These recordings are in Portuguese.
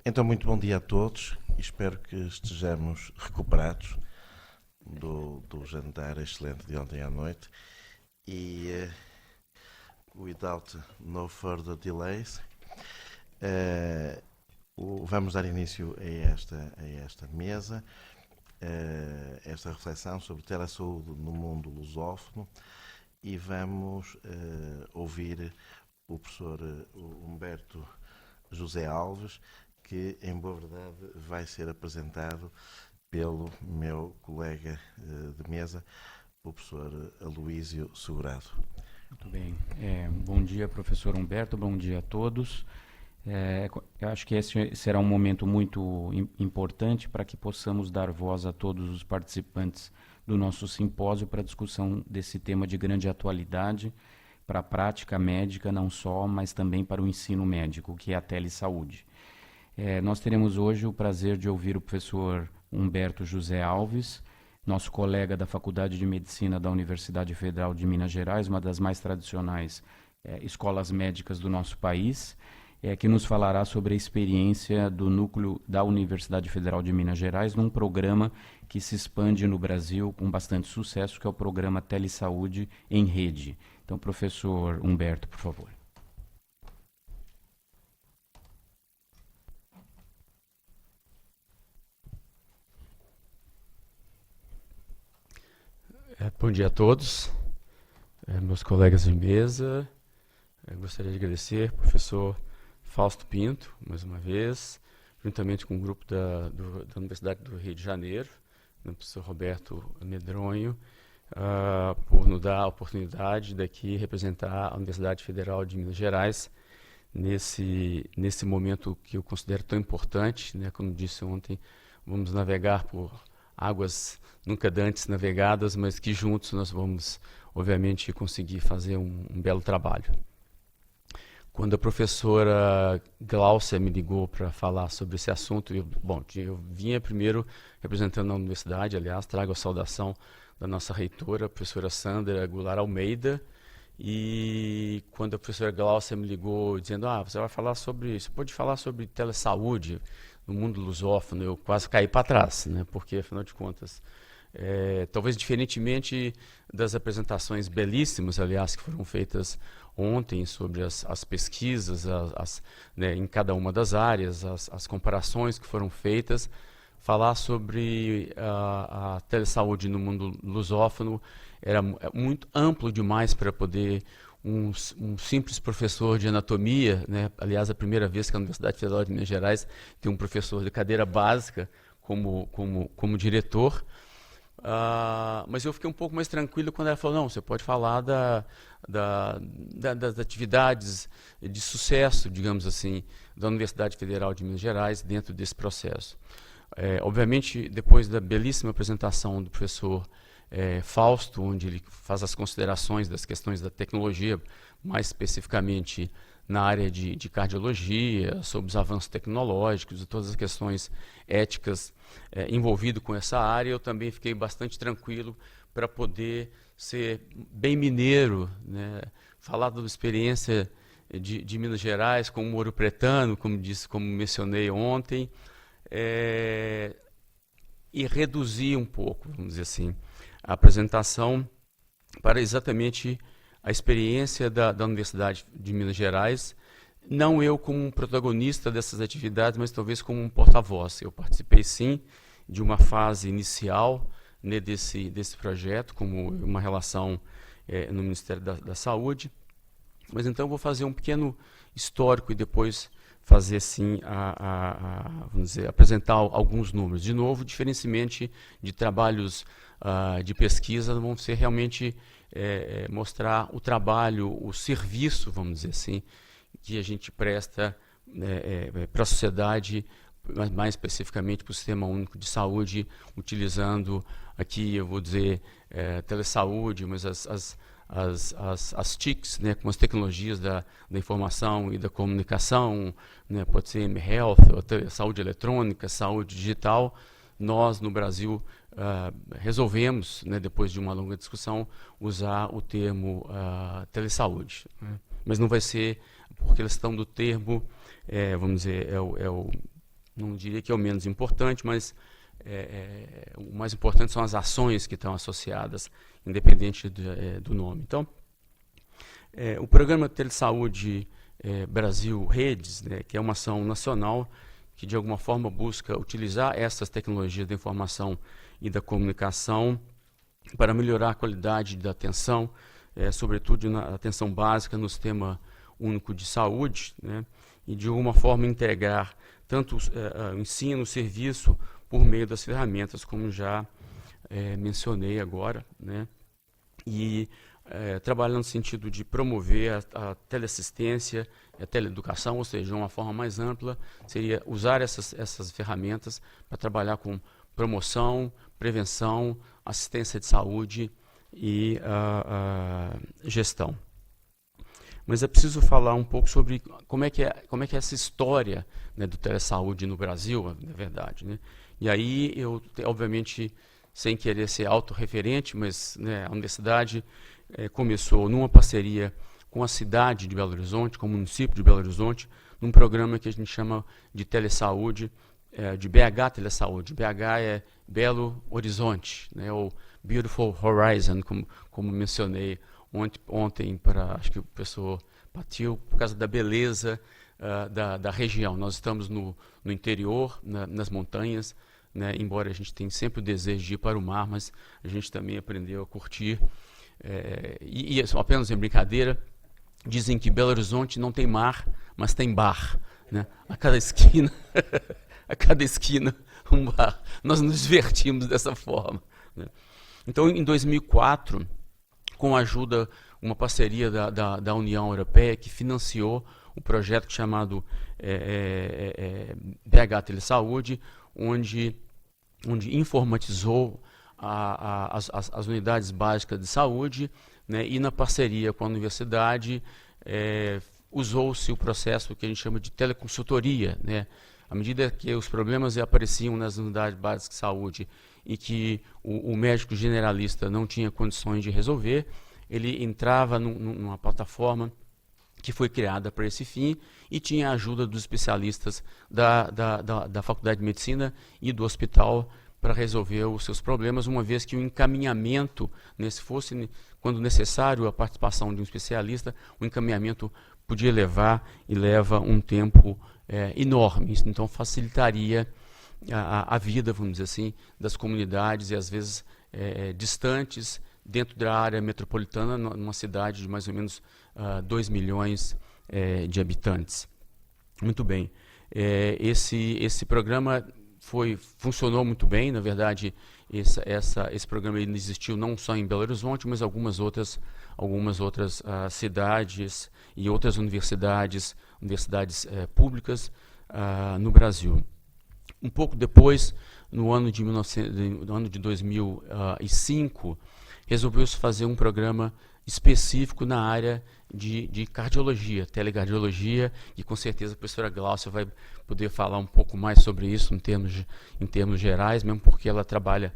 Então, muito bom dia a todos. Espero que estejamos recuperados do jantar excelente de ontem à noite. E, without no further delays, eh, vamos dar início a esta mesa, esta reflexão sobre telesaúde no mundo lusófono, e vamos ouvir o professor Humberto José Alves, que, em boa verdade, vai ser apresentado pelo meu colega de mesa, o professor Aloísio Segurado. Muito bem. Bom dia, professor Humberto, bom dia a todos. Eu acho que esse será um momento muito importante para que possamos dar voz a todos os participantes do nosso simpósio para a discussão desse tema de grande atualidade para a prática médica não só, mas também para o ensino médico, que é a telesaúde. Nós teremos hoje o prazer de ouvir o professor Humberto José Alves, nosso colega da Faculdade de Medicina da Universidade Federal de Minas Gerais, uma das mais tradicionais escolas médicas do nosso país, que nos falará sobre a experiência do núcleo da Universidade Federal de Minas Gerais num programa que se expande no Brasil com bastante sucesso, que é o programa Telesaúde em Rede. Então, professor Humberto, por favor. Bom dia a todos, meus colegas de mesa. Gostaria de agradecer ao professor Fausto Pinto, mais uma vez, juntamente com o grupo da Universidade do Rio de Janeiro, o professor Roberto Medronho, por nos dar a oportunidade daqui representar a Universidade Federal de Minas Gerais nesse momento que eu considero tão importante, né? Como disse ontem, vamos navegar por águas nunca antes navegadas, mas que juntos nós vamos, obviamente, conseguir fazer um belo trabalho. Quando a professora Gláucia me ligou para falar sobre esse assunto, eu vinha primeiro representando a universidade, aliás, trago a saudação da nossa reitora, a professora Sandra Goulart Almeida, e quando a professora Gláucia me ligou dizendo, você pode falar sobre telesaúde no mundo lusófono, eu quase caí para trás, né? Porque, afinal de contas, talvez diferentemente das apresentações belíssimas, aliás, que foram feitas ontem sobre as pesquisas né, em cada uma das áreas, as comparações que foram feitas, falar sobre a telesaúde no mundo lusófono era muito amplo demais para poder um simples professor de anatomia, né? Aliás, a primeira vez que a Universidade Federal de Minas Gerais tem um professor de cadeira básica como diretor. Mas eu fiquei um pouco mais tranquilo quando ela falou, não, você pode falar das atividades de sucesso, digamos assim, da Universidade Federal de Minas Gerais dentro desse processo. Obviamente, depois da belíssima apresentação do professor Fausto, onde ele faz as considerações das questões da tecnologia, mais especificamente na área de cardiologia, sobre os avanços tecnológicos e todas as questões éticas envolvidas com essa área, eu também fiquei bastante tranquilo para poder ser bem mineiro, né? Falar da experiência de Minas Gerais como ouropretano, como mencionei ontem, e reduzir um pouco, vamos dizer assim, a apresentação para exatamente a experiência da Universidade de Minas Gerais, não eu como um protagonista dessas atividades, mas talvez como um porta-voz. Eu participei sim de uma fase inicial, né, desse projeto, como uma relação no Ministério da Saúde, mas então eu vou fazer um pequeno histórico e depois fazer sim, vamos dizer, apresentar alguns números. De novo, diferentemente de trabalhos de pesquisa, vão ser realmente mostrar o trabalho, o serviço, vamos dizer assim, que a gente presta para a sociedade, mas mais especificamente para o Sistema Único de Saúde, utilizando aqui, eu vou dizer, telesaúde, mas as TICs, né, com as tecnologias da informação e da comunicação, né, pode ser M-Health, saúde eletrônica, saúde digital. Nós, no Brasil, resolvemos, né, depois de uma longa discussão, usar o termo telesaúde, né? Mas não vai ser por questão do termo, vamos dizer, não diria que é o menos importante, mas o mais importante são as ações que estão associadas, independente do nome. Então, o Programa Telesaúde Brasil Redes, né, que é uma ação nacional que de alguma forma busca utilizar essas tecnologias da informação e da comunicação para melhorar a qualidade da atenção, sobretudo na atenção básica no Sistema Único de Saúde, né, e de alguma forma integrar tanto o ensino, o serviço, por meio das ferramentas, como já mencionei agora, né, e trabalhando no sentido de promover a teleassistência, a teleeducação, ou seja, uma forma mais ampla, seria usar essas ferramentas para trabalhar com promoção, prevenção, assistência de saúde e gestão. Mas é preciso falar um pouco sobre como é que é essa história, né, do telesaúde no Brasil, na verdade, né? E aí eu, obviamente, sem querer ser autorreferente, mas, né, a universidade começou numa parceria com a cidade de Belo Horizonte, com o município de Belo Horizonte, num programa que a gente chama de telesaúde, de BH Telesaúde. BH é Belo Horizonte, né, ou Beautiful Horizon, como mencionei ontem para, acho que o professor Patil, por causa da beleza da região. Nós estamos no interior, nas montanhas, né, embora a gente tenha sempre o desejo de ir para o mar, mas a gente também aprendeu a curtir. E apenas em brincadeira, dizem que Belo Horizonte não tem mar, mas tem bar, né? A cada esquina, um bar. Nós nos divertimos dessa forma, né? Então, em 2004, com a ajuda, uma parceria da União Europeia, que financiou o projeto chamado BH Telesaúde, onde informatizou as unidades básicas de saúde, né, e na parceria com a universidade usou-se o processo que a gente chama de teleconsultoria, né? À medida que os problemas apareciam nas unidades básicas de saúde e que o médico generalista não tinha condições de resolver, ele entrava numa plataforma que foi criada para esse fim e tinha a ajuda dos especialistas da Faculdade de Medicina e do hospital para resolver os seus problemas, uma vez que o encaminhamento, fosse, quando necessário, a participação de um especialista, o encaminhamento podia levar e leva um tempo enorme. Isso, então, facilitaria a vida, vamos dizer assim, das comunidades e, às vezes, distantes, dentro da área metropolitana, numa cidade de mais ou menos 2 milhões de habitantes. Muito bem. Esse programa funcionou muito bem. Na verdade, esse programa ele existiu não só em Belo Horizonte, mas algumas outras cidades e outras universidades públicas no Brasil. Um pouco depois, no ano de 2005, resolveu-se fazer um programa específico na área de cardiologia, telecardiologia, e com certeza a professora Gláucia vai poder falar um pouco mais sobre isso em termos gerais, mesmo porque ela trabalha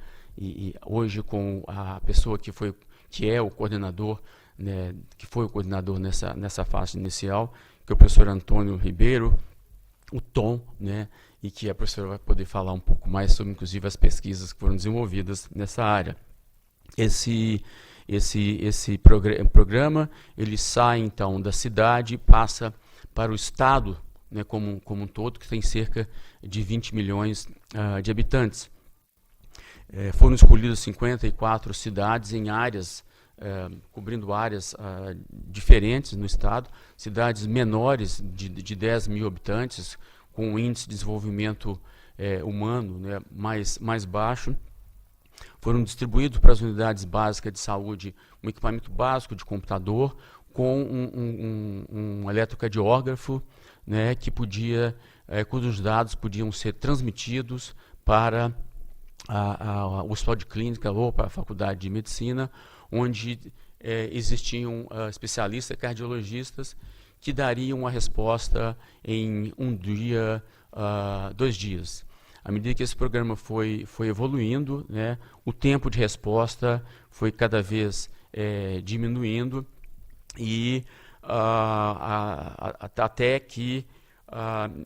hoje com a pessoa que é o coordenador, né, que foi o coordenador nessa fase inicial, que é o professor Antônio Ribeiro, o Tom, né, e que a professora vai poder falar um pouco mais sobre, inclusive, as pesquisas que foram desenvolvidas nessa área. Esse programa ele sai então da cidade e passa para o estado, né, como um todo, que tem cerca de 20 milhões de habitantes. Foram escolhidas 54 cidades em áreas, cobrindo áreas diferentes no estado, cidades menores de 10 mil habitantes, com um índice de desenvolvimento humano, né, mais baixo. Foram distribuídos para as unidades básicas de saúde um equipamento básico de computador com um eletrocardiógrafo, né, cujos dados podiam ser transmitidos para o hospital de clínica ou para a faculdade de medicina, onde existiam especialistas cardiologistas que dariam a resposta em um dia, 2 dias. À medida que esse programa foi evoluindo, né, o tempo de resposta foi cada vez diminuindo e até que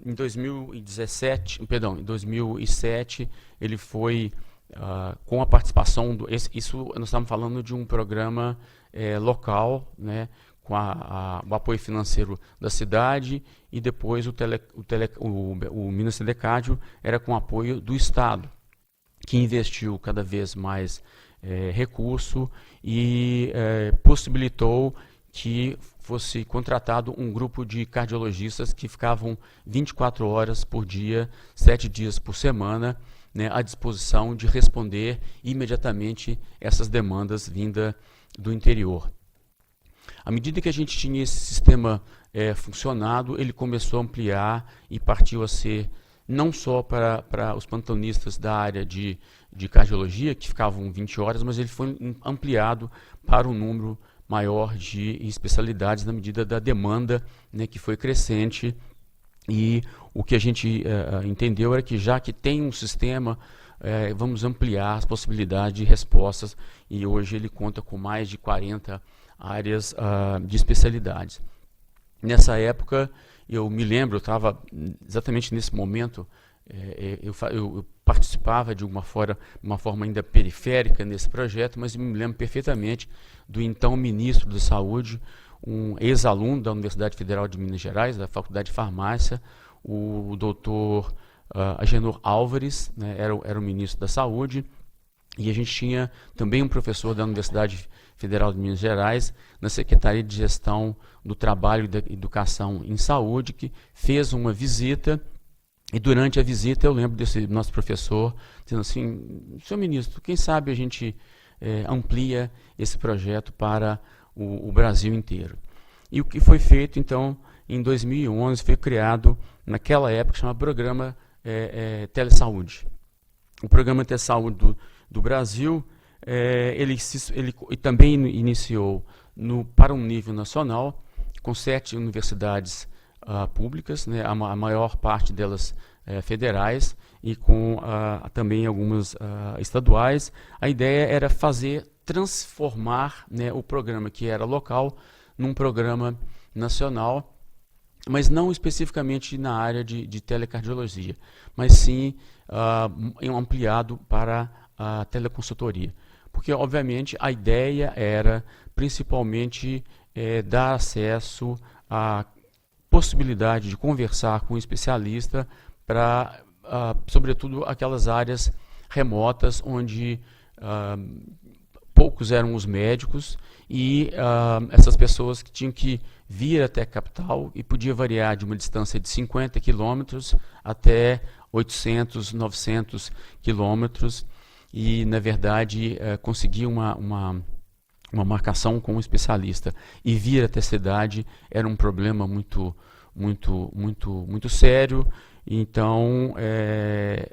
Em 2007, ele foi com a participação isso nós estamos falando de um programa local, né, com o apoio financeiro da cidade, e depois o Minas Telecádio era com apoio do Estado, que investiu cada vez mais recurso e possibilitou que fosse contratado um grupo de cardiologistas que ficavam 24 horas por dia, 7 dias por semana, né, à disposição de responder imediatamente essas demandas vindas do interior. À medida que a gente tinha esse sistema funcionado, ele começou a ampliar e partiu a ser não só para os plantonistas da área de cardiologia, que ficavam 20 horas, mas ele foi ampliado para um número maior de especialidades na medida da demanda, né, que foi crescente. E o que a gente entendeu era que, já que tem um sistema, vamos ampliar as possibilidades de respostas, e hoje ele conta com mais de 40 áreas de especialidades. Nessa época, eu me lembro, eu estava exatamente nesse momento, eu participava de uma forma ainda periférica nesse projeto, mas eu me lembro perfeitamente do então ministro da Saúde, um ex-aluno da Universidade Federal de Minas Gerais, da Faculdade de Farmácia, o doutor Agenor Álvares, né, era o ministro da Saúde, e a gente tinha também um professor da Universidade Federal de Minas Gerais, na Secretaria de Gestão do Trabalho e da Educação em Saúde, que fez uma visita, e durante a visita eu lembro desse nosso professor dizendo assim: senhor ministro, quem sabe a gente amplia esse projeto para o Brasil inteiro. E o que foi feito, então, em 2011, foi criado, naquela época, chamado Programa Telesaúde. O Programa Telesaúde do Brasil, ele também iniciou para um nível nacional, com 7 universidades públicas, né, a maior parte delas federais, e com também algumas estaduais. A ideia era transformar, né, o programa que era local num programa nacional, mas não especificamente na área de telecardiologia, mas sim ampliado para a teleconsultoria. Porque, obviamente, a ideia era principalmente dar acesso à possibilidade de conversar com um especialista para, sobretudo, aquelas áreas remotas onde poucos eram os médicos, e essas pessoas que tinham que vir até a capital, e podia variar de uma distância de 50 quilômetros até 800, 900 quilômetros, e, na verdade, conseguir uma marcação com um especialista e vir até a cidade era um problema muito sério. Então,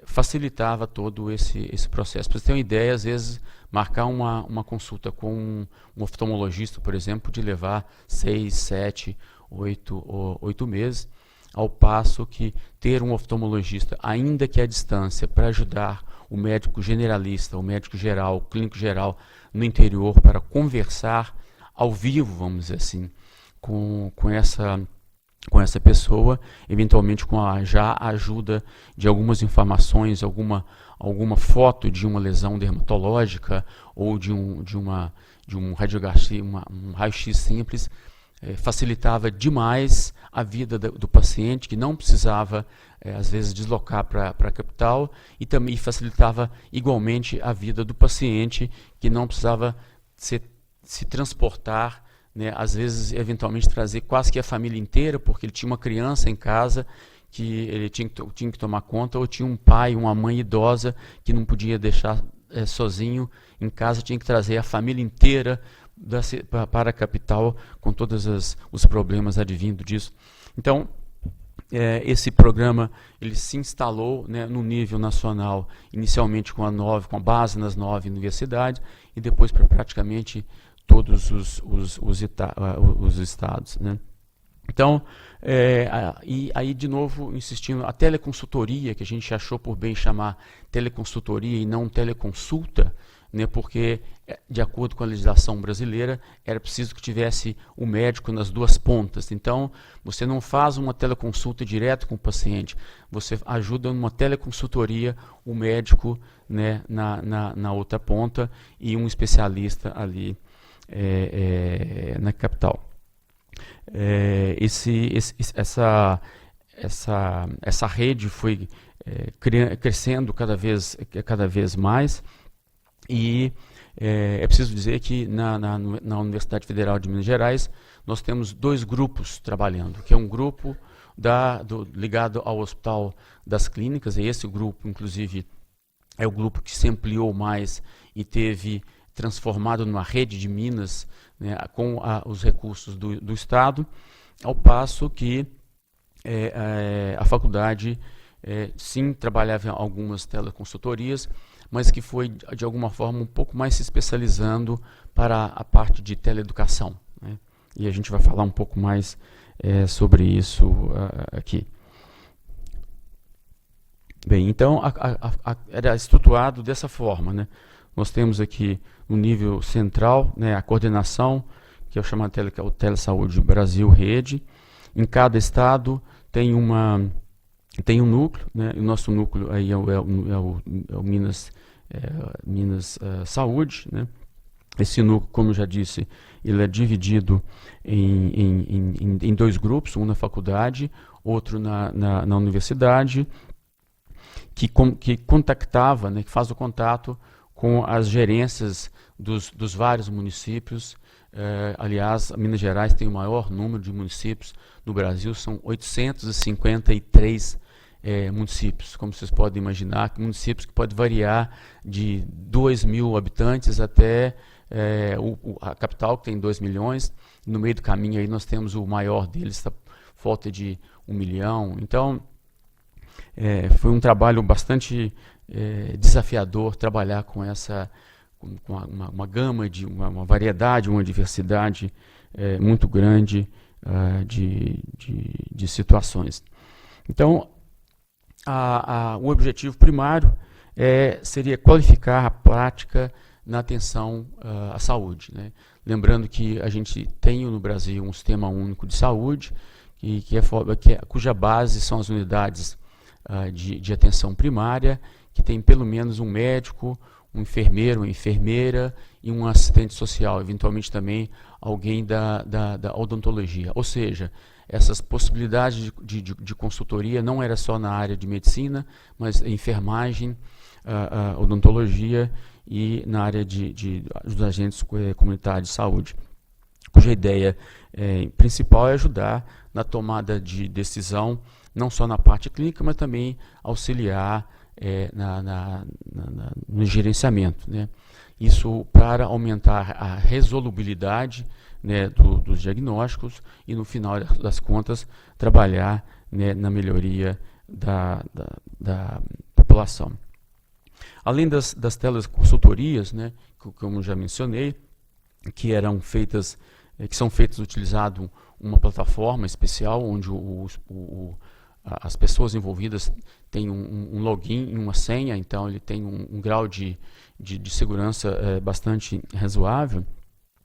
facilitava todo esse processo. Para você ter uma ideia, às vezes, marcar uma consulta com um oftalmologista, por exemplo, podia levar 6, 7, 8 meses, ao passo que ter um oftalmologista, ainda que à distância, para ajudar o médico generalista, o médico geral, o clínico geral no interior, para conversar ao vivo, vamos dizer assim, com essa pessoa, eventualmente com a ajuda de algumas informações, alguma foto de uma lesão dermatológica ou de um radiografia, um raio-x simples, facilitava demais a vida do paciente, que não precisava, às vezes, deslocar para a capital, e também facilitava igualmente a vida do paciente, que não precisava se transportar, né, às vezes, eventualmente, trazer quase que a família inteira, porque ele tinha uma criança em casa que ele tinha que tomar conta, ou tinha um pai, uma mãe idosa que não podia deixar sozinho em casa, tinha que trazer a família inteira para a capital, com todos os problemas advindo disso. Então, esse programa ele se instalou, né, no nível nacional, inicialmente com a base nas 9 universidades, e depois para praticamente todos os estados, né? Então, e aí, de novo, insistindo, a teleconsultoria, que a gente achou por bem chamar teleconsultoria e não teleconsulta, né, porque, de acordo com a legislação brasileira, era preciso que tivesse o médico nas duas pontas. Então, você não faz uma teleconsulta direto com o paciente, você ajuda numa teleconsultoria o médico, né, na outra ponta e um especialista ali na capital. Essa rede foi crescendo cada vez mais, e é preciso dizer que na Universidade Federal de Minas Gerais nós temos 2 grupos trabalhando, que é um grupo ligado ao Hospital das Clínicas, e esse grupo, inclusive, é o grupo que se ampliou mais e teve transformado numa rede de Minas, né, com os recursos do Estado, ao passo que a faculdade sim trabalhava em algumas teleconsultorias, mas que foi, de alguma forma, um pouco mais se especializando para a parte de teleeducação, né? E a gente vai falar um pouco mais sobre isso aqui. Bem, então, era estruturado dessa forma, né? Nós temos aqui, no nível central, né, a coordenação, que é o chamado que é o Telesaúde Brasil Rede. Em cada estado tem um núcleo, né? O nosso núcleo aí é o Minas Saúde, né? Esse núcleo, como eu já disse, ele é dividido em 2 grupos, um na faculdade, outro na universidade, que contactava, né, que faz o contato com as gerências dos vários municípios. Aliás, Minas Gerais tem o maior número de municípios no Brasil, são 853 municípios, como vocês podem imaginar, municípios que podem variar de 2.000 habitantes até a capital, que tem 2 milhões. No meio do caminho aí nós temos o maior deles, volta de 1 milhão. Então, foi um trabalho bastante desafiador trabalhar com uma gama, uma variedade, uma diversidade muito grande de situações. Então, o objetivo primário seria qualificar a prática na atenção à saúde, né? Lembrando que a gente tem no Brasil um sistema único de saúde, cuja base são as unidades de atenção primária, que tem pelo menos um médico, um enfermeiro, uma enfermeira e um assistente social, eventualmente também alguém da odontologia. Ou seja, essas possibilidades de consultoria não era só na área de medicina, mas enfermagem, odontologia e na área dos agentes comunitários de saúde, cuja ideia principal é ajudar na tomada de decisão, não só na parte clínica, mas também auxiliar no gerenciamento, né? Isso para aumentar a resolubilidade, né, dos diagnósticos e, no final das contas, trabalhar, né, na melhoria da população. Além das teleconsultorias, né, como já mencionei, que são feitas utilizando uma plataforma especial onde as pessoas envolvidas têm um login e uma senha, então ele tem um grau de segurança bastante razoável.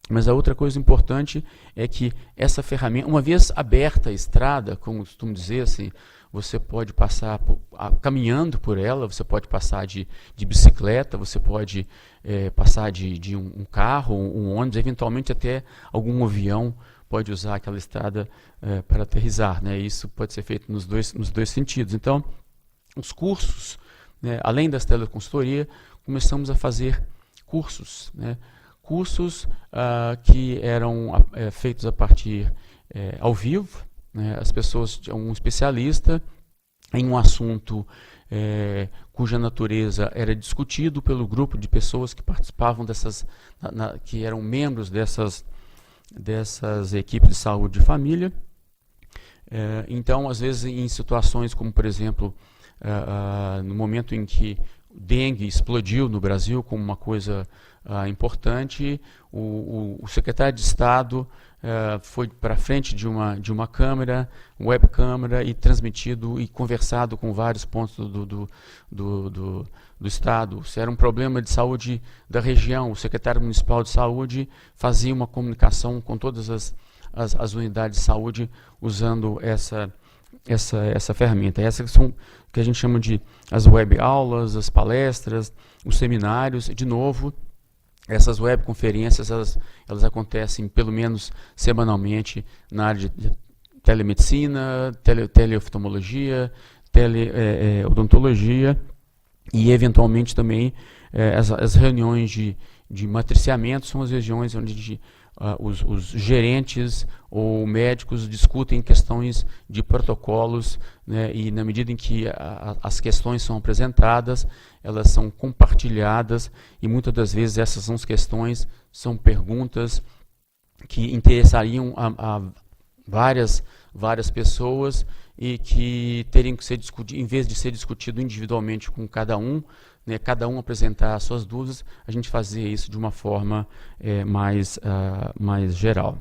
Mas a outra coisa importante é que essa ferramenta, uma vez aberta a estrada, como costumo dizer, assim, você pode passar caminhando por ela, você pode passar de bicicleta, você pode passar de um carro, um ônibus, eventualmente até algum avião pode usar aquela estrada para aterrissar, né? Isso pode ser feito nos dois sentidos. Então, os cursos, né, além das teleconsultoria, começamos a fazer cursos, né? Cursos que eram feitos a partir ao vivo, né? As pessoas, um especialista em um assunto cuja natureza era discutido pelo grupo de pessoas que participavam que eram membros dessas equipes de saúde de família. Então, às vezes, em situações como, por exemplo, no momento em que o dengue explodiu no Brasil como uma coisa importante, o secretário de Estado foi para frente de uma câmera, web câmera, e transmitido e conversado com vários pontos do Estado. Se era um problema de saúde da região, o secretário municipal de saúde fazia uma comunicação com todas as unidades de saúde usando essa ferramenta. Essas são que a gente chama de as web aulas, as palestras, os seminários. De novo, essas webconferências elas acontecem pelo menos semanalmente na área de telemedicina, teleoftalmologia, teleodontologia e eventualmente também as reuniões de matriciamento são as regiões onde os gerentes ou médicos discutem questões de protocolos, né, e na medida em que as questões são apresentadas, elas são compartilhadas e muitas das vezes essas questões são perguntas que interessariam a várias pessoas e que teriam que ser discutidas, em vez de ser discutido individualmente com cada um, né, cada um apresentar as suas dúvidas, a gente fazia isso de uma forma mais geral.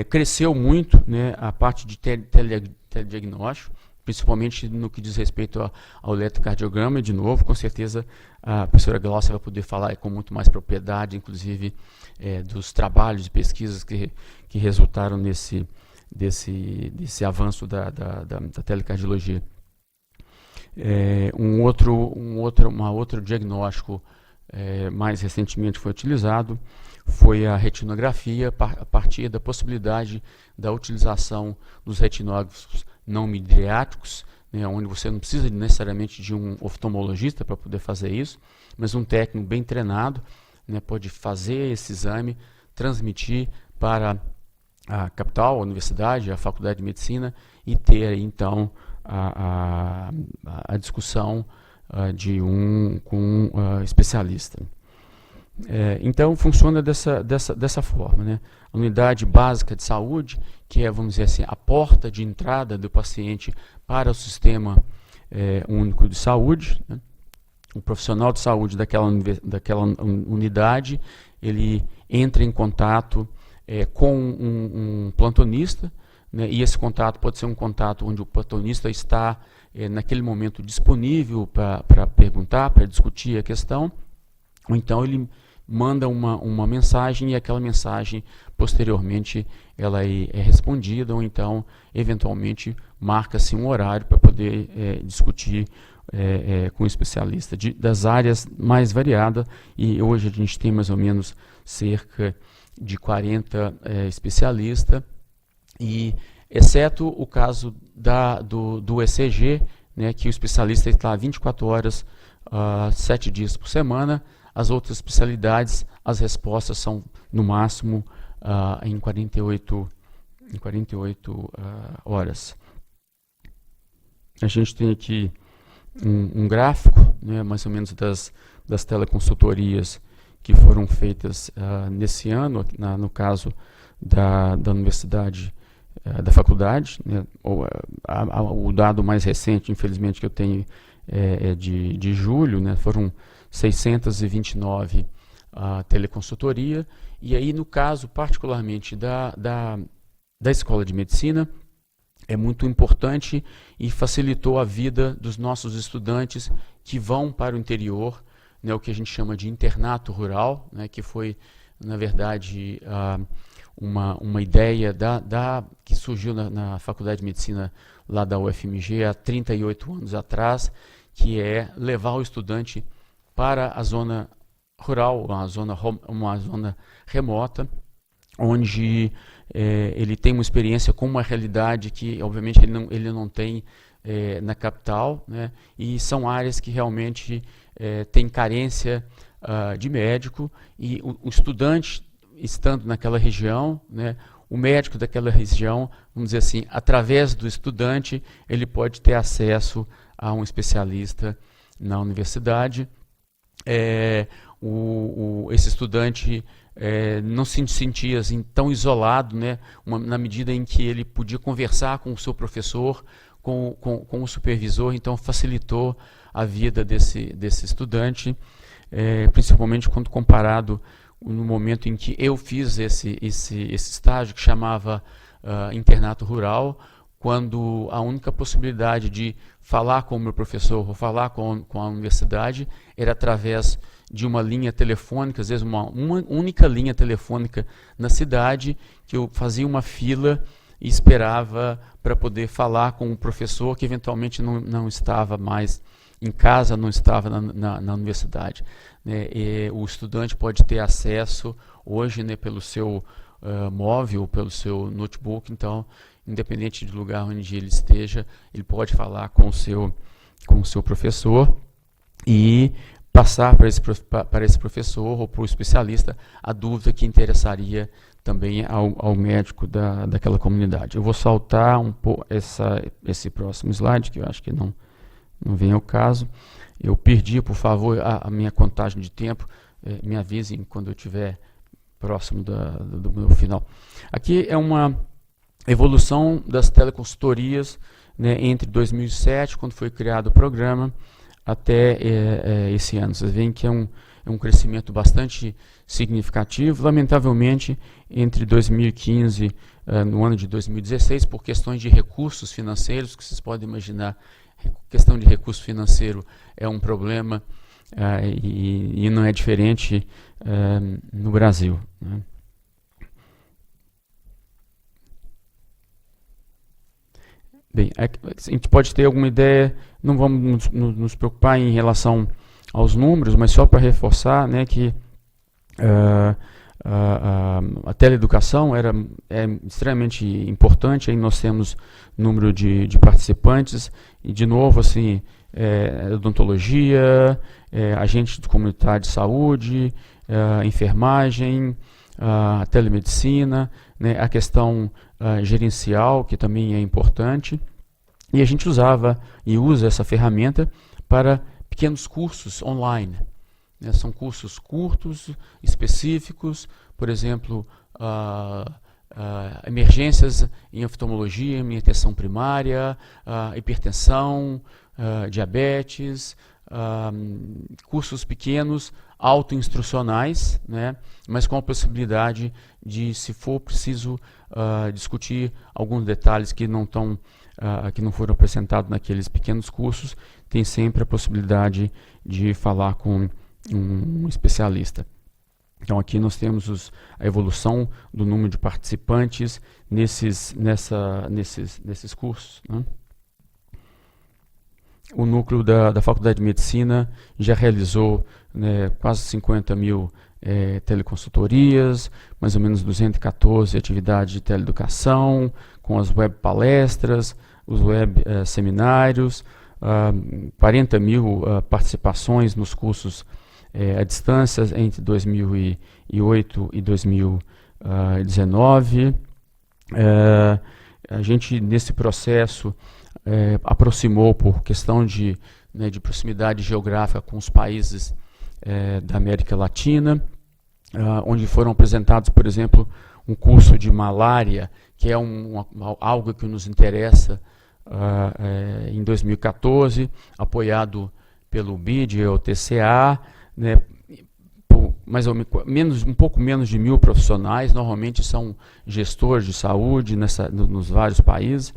Cresceu muito, né, a parte de telediagnóstico, principalmente no que diz respeito ao eletrocardiograma, e de novo, com certeza, a professora Glaucia vai poder falar com muito mais propriedade, inclusive dos trabalhos de pesquisas que resultaram desse avanço da telecardiologia. Um outro diagnóstico mais recentemente foi utilizado foi a retinografia, a partir da possibilidade da utilização dos retinógrafos não midriáticos, né, onde você não precisa necessariamente de um oftalmologista para poder fazer isso, mas um técnico bem treinado, né, pode fazer esse exame, transmitir para a capital, a universidade, a faculdade de medicina e ter então a discussão com um especialista. Então funciona dessa forma, né? A unidade básica de saúde, que é, vamos dizer assim, a porta de entrada do paciente para o sistema único de saúde, né? O profissional de saúde daquela unidade, ele entra em contato com um plantonista, né, e esse contato pode ser um contato onde o plantonista está naquele momento disponível para perguntar, para discutir a questão, ou então ele manda uma mensagem e aquela mensagem posteriormente ela é respondida, ou então eventualmente marca-se um horário para poder discutir com o especialista das áreas mais variadas, e hoje a gente tem mais ou menos cerca de 40 especialistas, e exceto o caso do ECG, né, que o especialista está 24 horas, 7 dias por semana. As outras especialidades, as respostas são no máximo em 48 horas. A gente tem aqui um gráfico, né, mais ou menos das teleconsultorias que foram feitas nesse ano, no caso da universidade, da faculdade, né, o dado mais recente, infelizmente, que eu tenho é de julho, né, foram 629 teleconsultoria, e aí no caso particularmente da escola de medicina, é muito importante e facilitou a vida dos nossos estudantes que vão para o interior, né, o que a gente chama de internato rural, né, que foi, na verdade, uma ideia que surgiu na Faculdade de Medicina lá da UFMG há 38 anos atrás, que é levar o estudante para a zona rural, uma zona remota, onde ele tem uma experiência com uma realidade que, obviamente, ele não tem na capital, né? E são áreas que realmente têm carência de médico, e o estudante, estando naquela região, né, o médico daquela região, vamos dizer assim, através do estudante, ele pode ter acesso a um especialista na universidade. Esse estudante não se sentia assim, tão isolado, né, na medida em que ele podia conversar com o seu professor, com o supervisor, então facilitou a vida desse estudante, principalmente quando comparado no momento em que eu fiz esse estágio que chamava internato rural, quando a única possibilidade de falar com o meu professor ou falar com a universidade era através de uma linha telefônica, às vezes uma única linha telefônica na cidade, que eu fazia uma fila e esperava para poder falar com o professor que eventualmente não estava mais em casa, não estava na universidade. Né? E o estudante pode ter acesso hoje, né, pelo seu móvel, pelo seu notebook, então, independente do lugar onde ele esteja, ele pode falar com o seu professor e passar para esse professor ou para o especialista a dúvida que interessaria também ao médico daquela comunidade. Eu vou saltar um pouco esse próximo slide, que eu acho que não vem ao caso. Eu perdi, por favor, a minha contagem de tempo. Me avisem quando eu estiver próximo do meu final. Aqui é uma evolução das teleconsultorias, né, entre 2007, quando foi criado o programa, até esse ano. Vocês veem que é um crescimento bastante significativo. Lamentavelmente, entre 2015 no ano de 2016, por questões de recursos financeiros, que vocês podem imaginar, questão de recurso financeiro é um problema e não é diferente no Brasil. Né? Bem, a gente pode ter alguma ideia, não vamos nos preocupar em relação aos números, mas só para reforçar, né, que a teleeducação é extremamente importante. Aí nós temos número de participantes e, de novo, assim, odontologia, agentes de comunidade de saúde, enfermagem, a telemedicina, né, a questão gerencial, que também é importante. E a gente usava e usa essa ferramenta para pequenos cursos online. Né, são cursos curtos, específicos, por exemplo, emergências em oftalmologia, em atenção primária, hipertensão, diabetes, cursos pequenos, autoinstrucionais, né, mas com a possibilidade de, se for preciso, discutir alguns detalhes que não foram apresentados naqueles pequenos cursos, tem sempre a possibilidade de falar com um especialista. Então aqui nós temos a evolução do número de participantes nesses cursos. Né? O núcleo da Faculdade de Medicina já realizou, né, quase 50 mil teleconsultorias, mais ou menos 214 atividades de teleeducação, com as web palestras, os web seminários, 40 mil participações nos cursos à distância entre 2008 e 2019. A gente, nesse processo, aproximou, por questão de proximidade geográfica com os países da América Latina, onde foram apresentados, por exemplo, um curso de malária, que é algo que nos interessa, em 2014, apoiado pelo BID e o TCA, né, por um pouco menos de 1.000 profissionais. Normalmente são gestores de saúde nos vários países,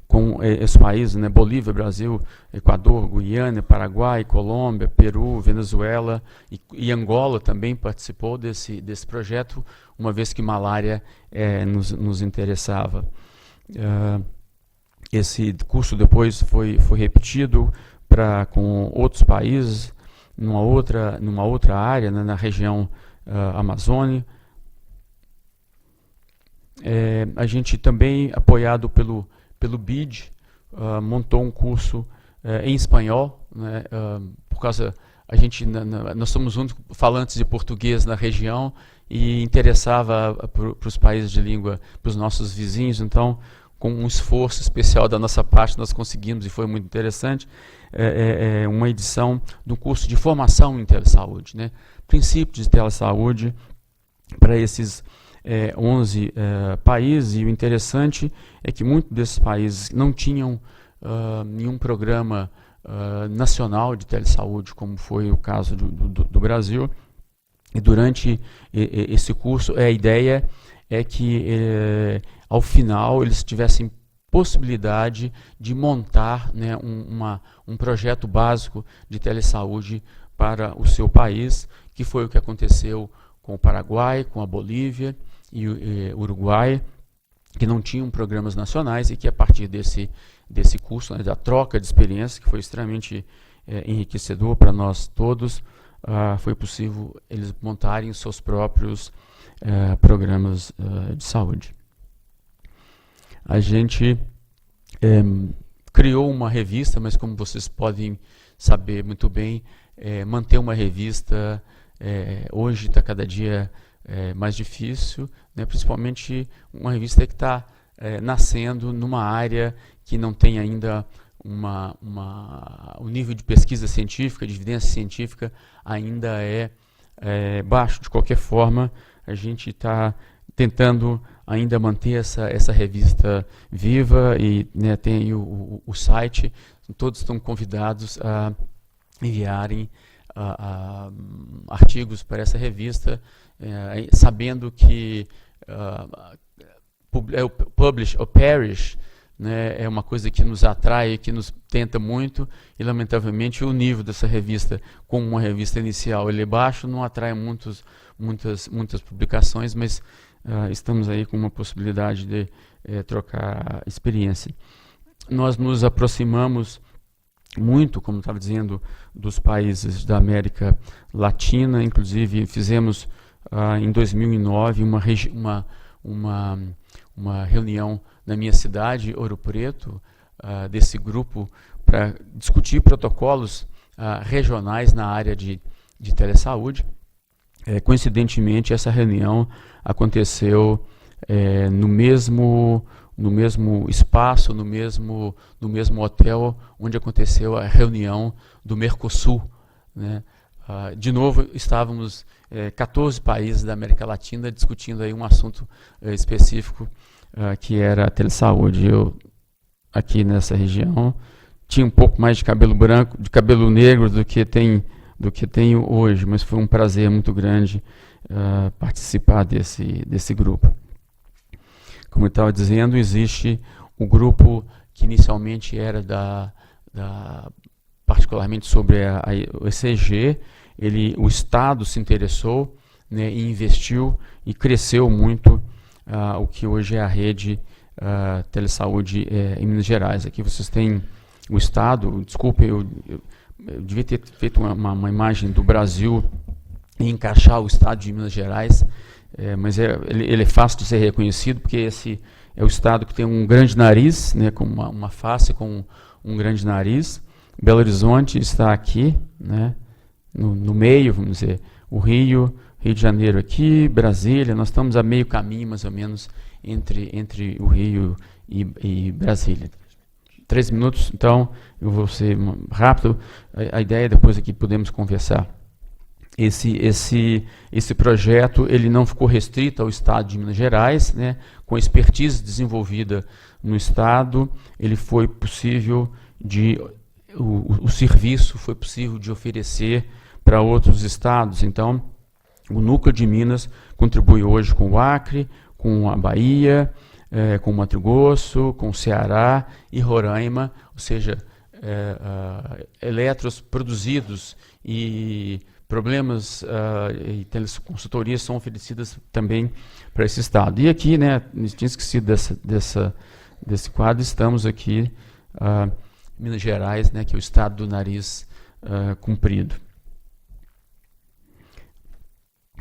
com esses países, né, Bolívia, Brasil, Equador, Guiana, Paraguai, Colômbia, Peru, Venezuela e Angola também participou desse projeto, uma vez que malária nos interessava. Esse curso depois foi repetido com outros países, numa outra área, né, na região Amazônia. A gente também, apoiado pelo BID, montou um curso em espanhol, né, por causa nós somos os únicos falantes de português na região e interessava para os países de língua, para os nossos vizinhos. Então, com um esforço especial da nossa parte, nós conseguimos, e foi muito interessante, uma edição do curso de formação em telesaúde, né? Princípios de telesaúde para esses 11 países. E o interessante é que muitos desses países não tinham nenhum programa nacional de telesaúde, como foi o caso do Brasil. E durante esse curso, a ideia é que, ao final, eles tivessem possibilidade de montar, né, um projeto básico de telesaúde para o seu país, que foi o que aconteceu com o Paraguai, com a Bolívia e o Uruguai, que não tinham programas nacionais e que, a partir desse curso, né, da troca de experiências, que foi extremamente enriquecedor para nós todos, foi possível eles montarem seus próprios programas de saúde. A gente criou uma revista, mas como vocês podem saber muito bem, manter uma revista hoje está cada dia mais difícil, né? Principalmente uma revista que está nascendo numa área que não tem ainda o nível de pesquisa científica, de evidência científica ainda é baixo. De qualquer forma, a gente está tentando ainda manter essa revista viva e, né, tem aí o site, todos estão convidados a enviarem artigos para essa revista, sabendo que publish or perish, né, é uma coisa que nos atrai, que nos tenta muito, e lamentavelmente o nível dessa revista, como uma revista inicial, ele é baixo, não atrai muitas publicações, mas estamos aí com uma possibilidade de trocar experiência. Nós nos aproximamos muito, como estava dizendo, dos países da América Latina, inclusive fizemos em 2009 uma reunião na minha cidade, Ouro Preto, desse grupo para discutir protocolos regionais na área de telesaúde. Coincidentemente, essa reunião aconteceu no mesmo espaço, no mesmo hotel onde aconteceu a reunião do Mercosul, né? De novo, estávamos 14 países da América Latina discutindo aí um assunto específico, que era a telesaúde. Eu, aqui nessa região, tinha um pouco mais de cabelo branco, de cabelo negro do que tenho hoje, mas foi um prazer muito grande participar desse grupo. Como eu estava dizendo, existe o grupo que inicialmente era particularmente sobre o ECG. O Estado se interessou, né, e investiu e cresceu muito o que hoje é a rede telesaúde em Minas Gerais. Aqui vocês têm o Estado. Desculpe, eu devia ter feito uma imagem do Brasil e encaixar o Estado de Minas Gerais, mas ele é fácil de ser reconhecido, porque esse é o Estado que tem um grande nariz, né, com uma face com um grande nariz. Belo Horizonte está aqui, né, no meio, vamos dizer, o Rio de Janeiro aqui, Brasília. Nós estamos a meio caminho, mais ou menos, entre o Rio e Brasília. 3 minutos, então eu vou ser rápido. A ideia, depois aqui podemos conversar. Esse projeto ele não ficou restrito ao Estado de Minas Gerais, né? Com a expertise desenvolvida no Estado, ele foi possível o serviço foi possível de oferecer para outros estados. Então, o Núcleo de Minas contribui hoje com o Acre, com a Bahia, com o Mato Grosso, com o Ceará e Roraima, ou seja, eletros produzidos e problemas e teleconsultorias são oferecidas também para esse estado. E aqui, né, tinha esquecido desse quadro, estamos aqui, Minas Gerais, né, que é o estado do nariz comprido.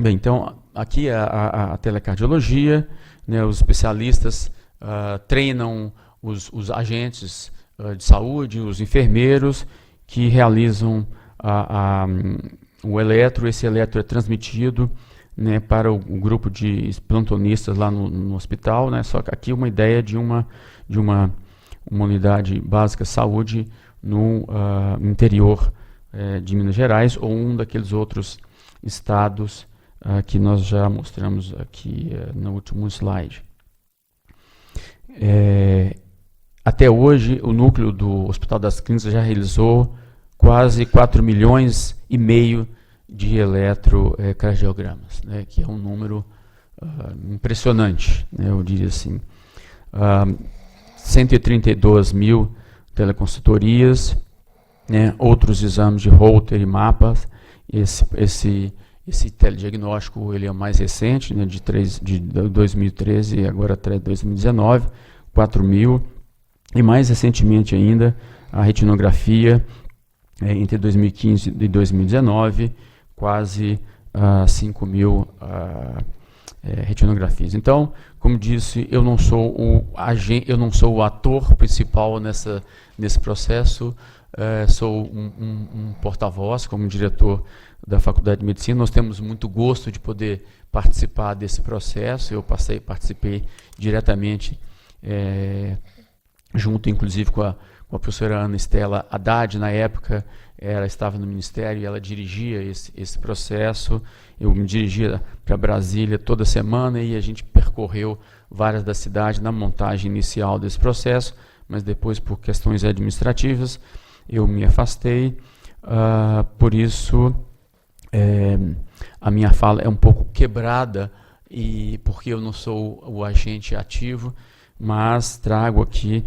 Bem, então, aqui a telecardiologia, né, os especialistas treinam os agentes de saúde, os enfermeiros que realizam o eletro. Esse eletro é transmitido, né, para o grupo de plantonistas lá no hospital, né, só que aqui uma ideia de uma unidade básica de saúde no interior de Minas Gerais, ou um daqueles outros estados que nós já mostramos aqui no último slide. Até hoje, o núcleo do Hospital das Clínicas já realizou quase 4,5 milhões de eletrocardiogramas, né, que é um número impressionante, né, eu diria assim. 132 mil teleconsultorias, né, outros exames de Holter e mapas. Esse telediagnóstico ele é o mais recente, né, de 2013 e agora até 2019, 4 mil. E mais recentemente ainda, a retinografia, entre 2015 e 2019, quase 5 mil retinografias. Então, como disse, eu não sou o ator principal nesse processo, sou um porta-voz como diretor da Faculdade de Medicina. Nós temos muito gosto de poder participar desse processo. Eu participei diretamente, junto inclusive com a professora Ana Estela Haddad. Na época ela estava no Ministério e ela dirigia esse processo. Eu me dirigia para Brasília toda semana e a gente percorreu várias das cidades na montagem inicial desse processo, mas depois, por questões administrativas, eu me afastei. Por isso, a minha fala é um pouco quebrada, porque eu não sou o agente ativo, mas trago aqui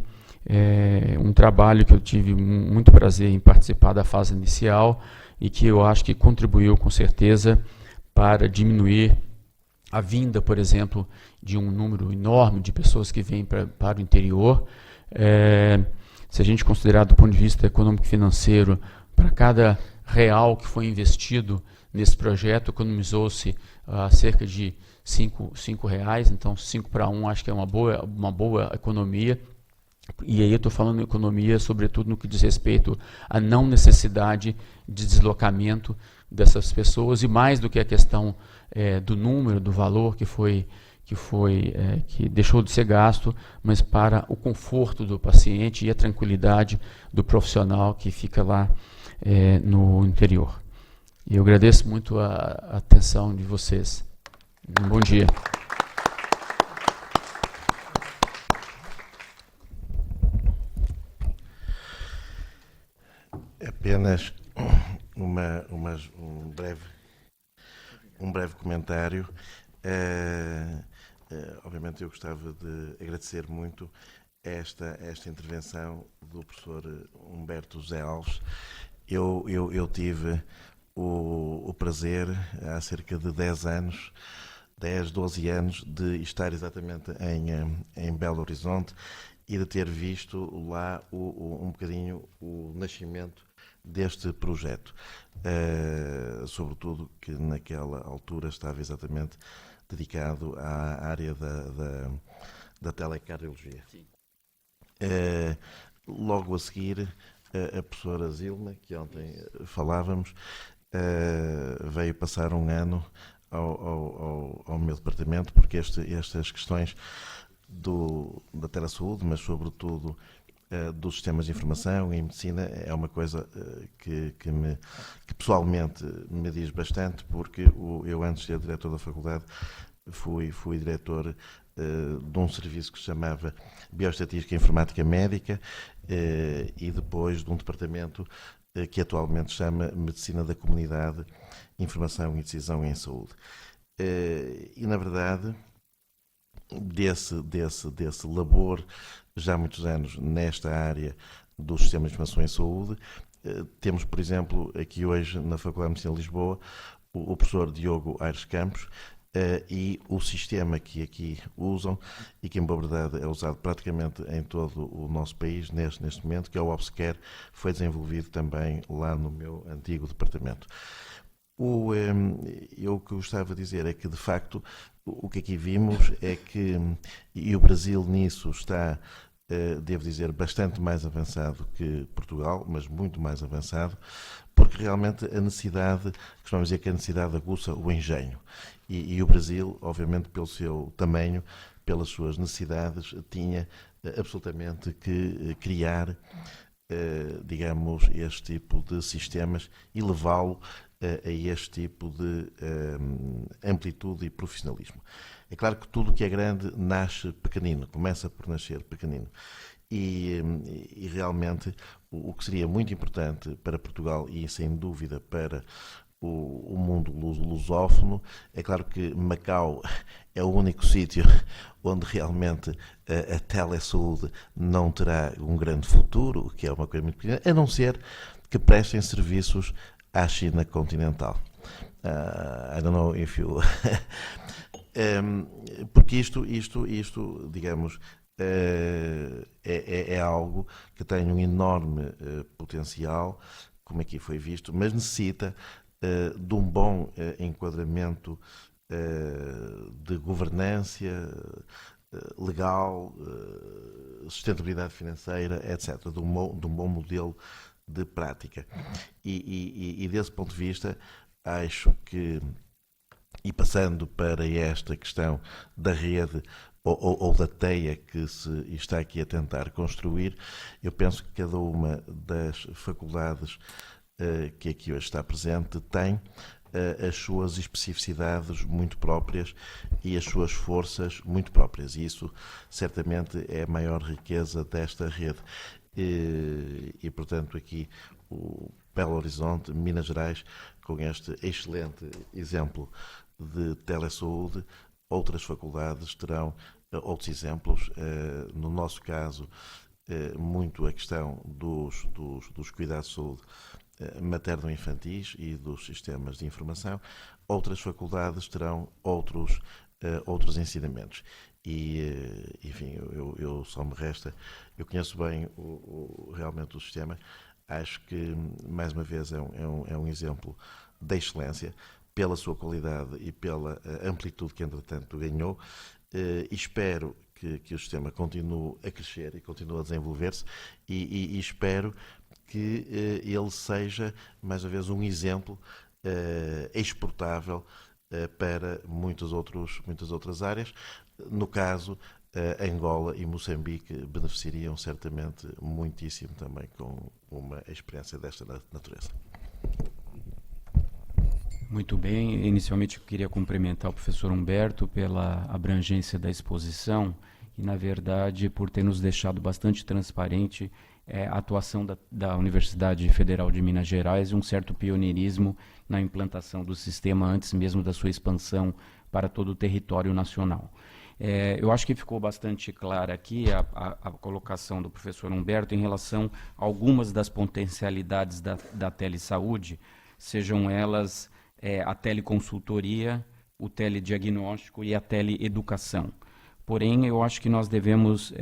um trabalho que eu tive muito prazer em participar da fase inicial e que eu acho que contribuiu com certeza para diminuir a vinda, por exemplo, de um número enorme de pessoas que vêm para o interior. Se a gente considerar do ponto de vista econômico e financeiro, para cada real que foi investido nesse projeto, economizou-se cerca de R$5, então 5 para 1 acho que é uma boa economia. E aí eu estou falando de economia, sobretudo no que diz respeito à não necessidade de deslocamento dessas pessoas, e mais do que a questão do número, do valor que deixou de ser gasto, mas para o conforto do paciente e a tranquilidade do profissional que fica lá no interior. E eu agradeço muito a atenção de vocês. Um bom dia. Apenas um breve comentário. Obviamente eu gostava de agradecer muito esta intervenção do professor Humberto José Alves. Eu tive o prazer, há cerca de 12 anos, de estar exatamente em Belo Horizonte e de ter visto lá um bocadinho o nascimento deste projeto, sobretudo que naquela altura estava exatamente dedicado à área da telecardiologia. Logo a seguir, a professora Zilma, que ontem falávamos, veio passar um ano ao meu departamento, porque estas questões da telesaúde, mas sobretudo dos sistemas de informação e medicina, é uma coisa que pessoalmente me diz bastante, porque eu, antes de ser diretor da faculdade, fui diretor de um serviço que se chamava Bioestatística e Informática Médica, e depois de um departamento que atualmente se chama Medicina da Comunidade, Informação e Decisão em Saúde. E, na verdade, desse labor, já há muitos anos, nesta área dos sistemas de informação em saúde, temos, por exemplo, aqui hoje na Faculdade de Medicina de Lisboa, o professor Diogo Aires Campos, e o sistema que aqui usam, e que, em boa verdade, é usado praticamente em todo o nosso país neste momento, que é o Obscare, foi desenvolvido também lá no meu antigo departamento. O que gostava de dizer é que, de facto, o que aqui vimos é que, e o Brasil nisso está, devo dizer, bastante mais avançado que Portugal, mas muito mais avançado, porque realmente a necessidade, costumamos dizer que a necessidade aguça o engenho. E o Brasil, obviamente, pelo seu tamanho, pelas suas necessidades, tinha absolutamente que criar, digamos, este tipo de sistemas e levá-lo a este tipo de amplitude e profissionalismo. É claro que tudo o que é grande nasce pequenino, começa por nascer pequenino. E realmente o que seria muito importante para Portugal e, sem dúvida, para o mundo lusófono. É claro que Macau é o único sítio onde realmente a telesaúde não terá um grande futuro, o que é uma coisa muito pequena, a não ser que prestem serviços à China continental. I don't know if you... porque isto, digamos, é algo que tem um enorme potencial, como aqui foi visto, mas necessita de um bom enquadramento de governância legal, sustentabilidade financeira, etc., de um bom modelo de prática. E desse ponto de vista, acho que, e passando para esta questão da rede ou da teia que se está aqui a tentar construir, eu penso que cada uma das faculdades que aqui hoje está presente tem as suas especificidades muito próprias e as suas forças muito próprias. E isso certamente é a maior riqueza desta rede. E portanto, aqui o Belo Horizonte, Minas Gerais, com este excelente exemplo de telesaúde, outras faculdades terão outros exemplos. No nosso caso, muito a questão dos cuidados de saúde materno-infantis e dos sistemas de informação. Outras faculdades terão outros ensinamentos. E, enfim, eu só me resta... Eu conheço bem realmente o sistema. Acho que, mais uma vez, é um exemplo de excelência pela sua qualidade e pela amplitude que, entretanto, ganhou. E espero que o sistema continue a crescer e continue a desenvolver-se e espero que ele seja, mais uma vez, um exemplo exportável para muitas outras áreas. No caso, Angola e Moçambique beneficiariam certamente muitíssimo também com uma experiência desta natureza. Muito bem. Inicialmente eu queria cumprimentar o professor Humberto pela abrangência da exposição e, na verdade, por ter nos deixado bastante transparente a atuação da Universidade Federal de Minas Gerais e um certo pioneirismo na implantação do sistema antes mesmo da sua expansão para todo o território nacional. Eu acho que ficou bastante clara aqui a colocação do professor Humberto em relação a algumas das potencialidades da telesaúde, sejam elas a teleconsultoria, o telediagnóstico e a teleeducação. Porém, eu acho que nós devemos,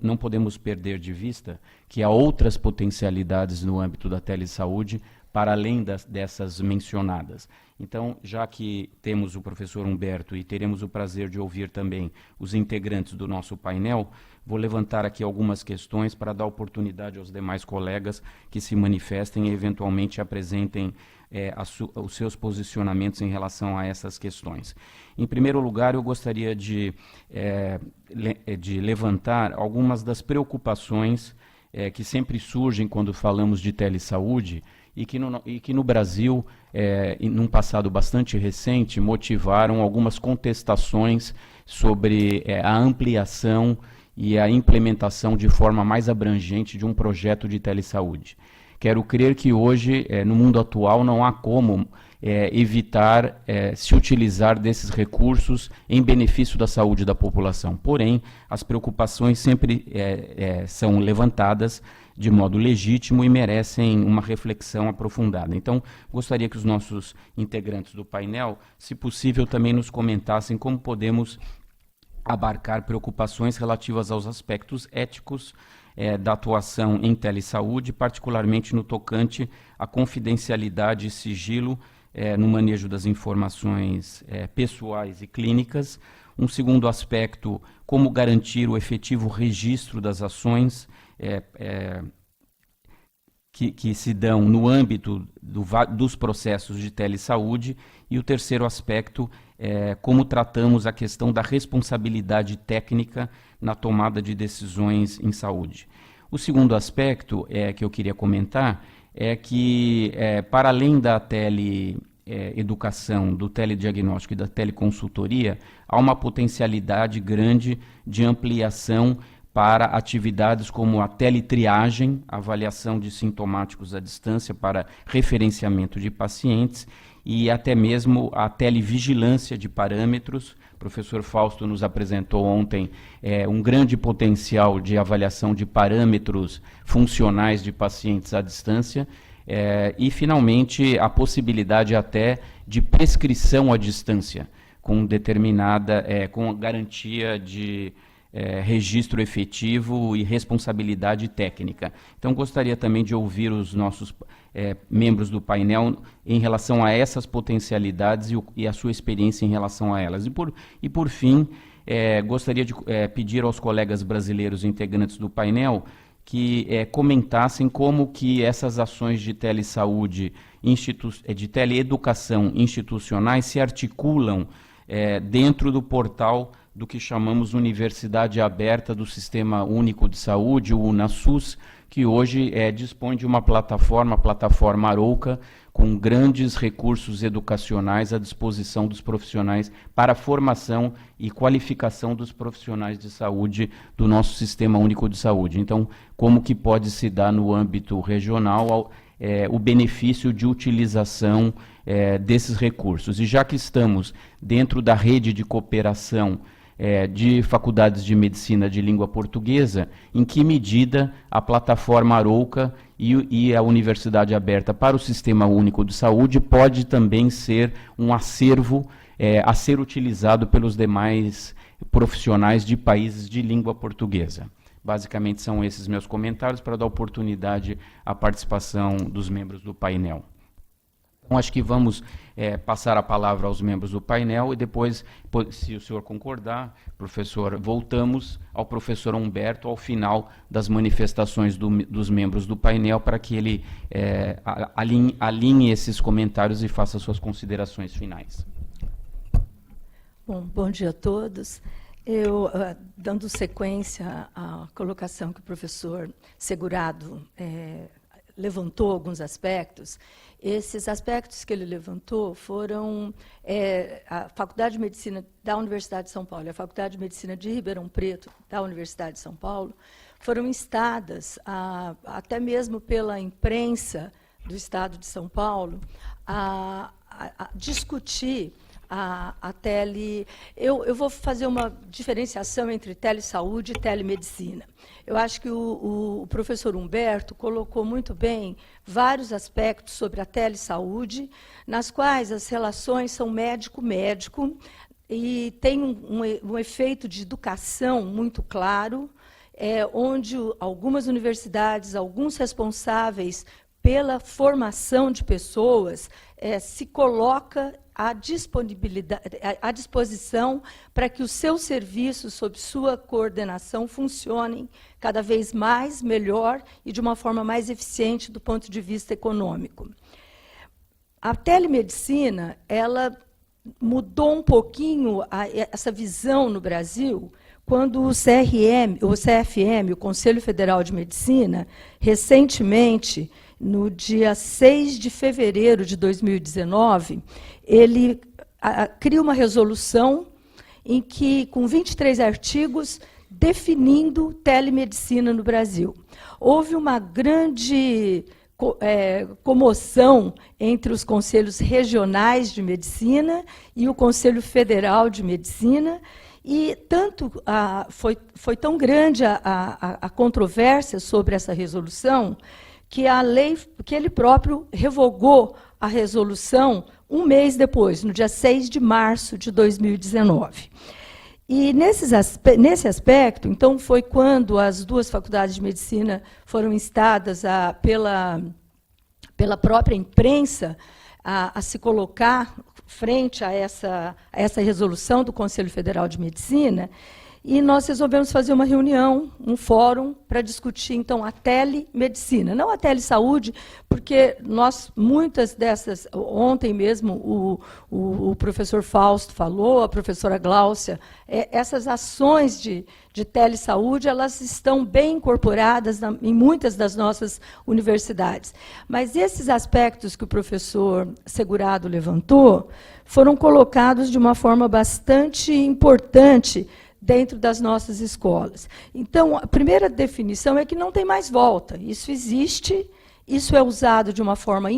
não podemos perder de vista que há outras potencialidades no âmbito da telesaúde para além dessas mencionadas. Então, já que temos o professor Humberto e teremos o prazer de ouvir também os integrantes do nosso painel, vou levantar aqui algumas questões para dar oportunidade aos demais colegas que se manifestem e eventualmente apresentem os seus posicionamentos em relação a essas questões. Em primeiro lugar, eu gostaria de levantar algumas das preocupações que sempre surgem quando falamos de telesaúde e que no Brasil, num passado bastante recente, motivaram algumas contestações sobre a ampliação e a implementação de forma mais abrangente de um projeto de telesaúde. Quero crer que hoje, no mundo atual, não há como evitar se utilizar desses recursos em benefício da saúde da população. Porém, as preocupações sempre são levantadas de modo legítimo e merecem uma reflexão aprofundada. Então, gostaria que os nossos integrantes do painel, se possível, também nos comentassem como podemos abarcar preocupações relativas aos aspectos éticos da atuação em telesaúde, particularmente no tocante à confidencialidade e sigilo no manejo das informações pessoais e clínicas. Um segundo aspecto, como garantir o efetivo registro das ações que se dão no âmbito dos processos de telesaúde. E o terceiro aspecto como tratamos a questão da responsabilidade técnica na tomada de decisões em saúde. O segundo aspecto que eu queria comentar é que, para além da teleeducação, do telediagnóstico e da teleconsultoria, há uma potencialidade grande de ampliação para atividades como a teletriagem, avaliação de sintomáticos à distância para referenciamento de pacientes, e até mesmo a televigilância de parâmetros. O professor Fausto nos apresentou ontem um grande potencial de avaliação de parâmetros funcionais de pacientes à distância, e, finalmente, a possibilidade até de prescrição à distância, com determinada, com garantia de registro efetivo e responsabilidade técnica. Então, gostaria também de ouvir os nossos membros do painel em relação a essas potencialidades e a sua experiência em relação a elas. E por fim, gostaria de pedir aos colegas brasileiros integrantes do painel que comentassem como que essas ações de telesaúde, de teleeducação institucionais se articulam dentro do portal do que chamamos Universidade Aberta do Sistema Único de Saúde, o UNASUS, que hoje dispõe de uma plataforma, a plataforma Arouca, com grandes recursos educacionais à disposição dos profissionais para a formação e qualificação dos profissionais de saúde do nosso Sistema Único de Saúde. Então, como que pode se dar no âmbito regional o benefício de utilização desses recursos? E já que estamos dentro da rede de cooperação de faculdades de medicina de língua portuguesa, em que medida a plataforma Arouca e a Universidade Aberta para o Sistema Único de Saúde pode também ser um acervo a ser utilizado pelos demais profissionais de países de língua portuguesa. Basicamente são esses meus comentários para dar oportunidade à participação dos membros do painel. Então, acho que vamos passar a palavra aos membros do painel e depois, se o senhor concordar, professor, voltamos ao professor Humberto ao final das manifestações dos membros do painel para que ele alinhe esses comentários e faça suas considerações finais. Bom dia a todos. Eu, dando sequência à colocação que o professor Segurado levantou alguns aspectos. Esses aspectos que ele levantou foram a Faculdade de Medicina da Universidade de São Paulo e a Faculdade de Medicina de Ribeirão Preto da Universidade de São Paulo foram instadas, até mesmo pela imprensa do Estado de São Paulo, a discutir a tele... Eu vou fazer uma diferenciação entre telesaúde e telemedicina. Eu acho que o professor Humberto colocou muito bem vários aspectos sobre a telesaúde, nas quais as relações são médico-médico e tem um efeito de educação muito claro, onde algumas universidades, alguns responsáveis pela formação de pessoas, se coloca à disposição para que os seus serviços, sob sua coordenação, funcionem cada vez mais, melhor e de uma forma mais eficiente do ponto de vista econômico. A telemedicina, ela mudou um pouquinho essa visão no Brasil, quando o CFM, o Conselho Federal de Medicina, recentemente, no dia 6 de fevereiro de 2019, ele cria uma resolução em que, com 23 artigos, definindo telemedicina no Brasil. Houve uma grande comoção entre os conselhos regionais de medicina e o Conselho Federal de Medicina, e tanto foi tão grande a controvérsia sobre essa resolução que ele próprio revogou a resolução um mês depois, no dia 6 de março de 2019. E nesse aspecto, então, foi quando as duas faculdades de medicina foram instadas pela própria imprensa a se colocar frente a essa resolução do Conselho Federal de Medicina, e nós resolvemos fazer uma reunião, um fórum, para discutir, então, a telemedicina. Não a telesaúde, porque muitas dessas, ontem mesmo o professor Fausto falou, a professora Gláucia, essas ações de telesaúde, elas estão bem incorporadas em muitas das nossas universidades. Mas esses aspectos que o professor Segurado levantou foram colocados de uma forma bastante importante dentro das nossas escolas. Então, a primeira definição é que não tem mais volta. Isso existe, isso é usado de uma forma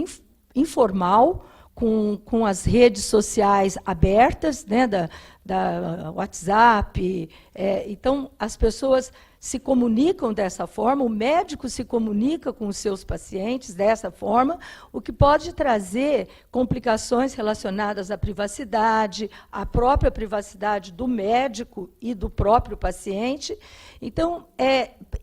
informal, com as redes sociais abertas, né, da WhatsApp. Então, as pessoas se comunicam dessa forma, o médico se comunica com os seus pacientes dessa forma, o que pode trazer complicações relacionadas à privacidade, à própria privacidade do médico e do próprio paciente. Então,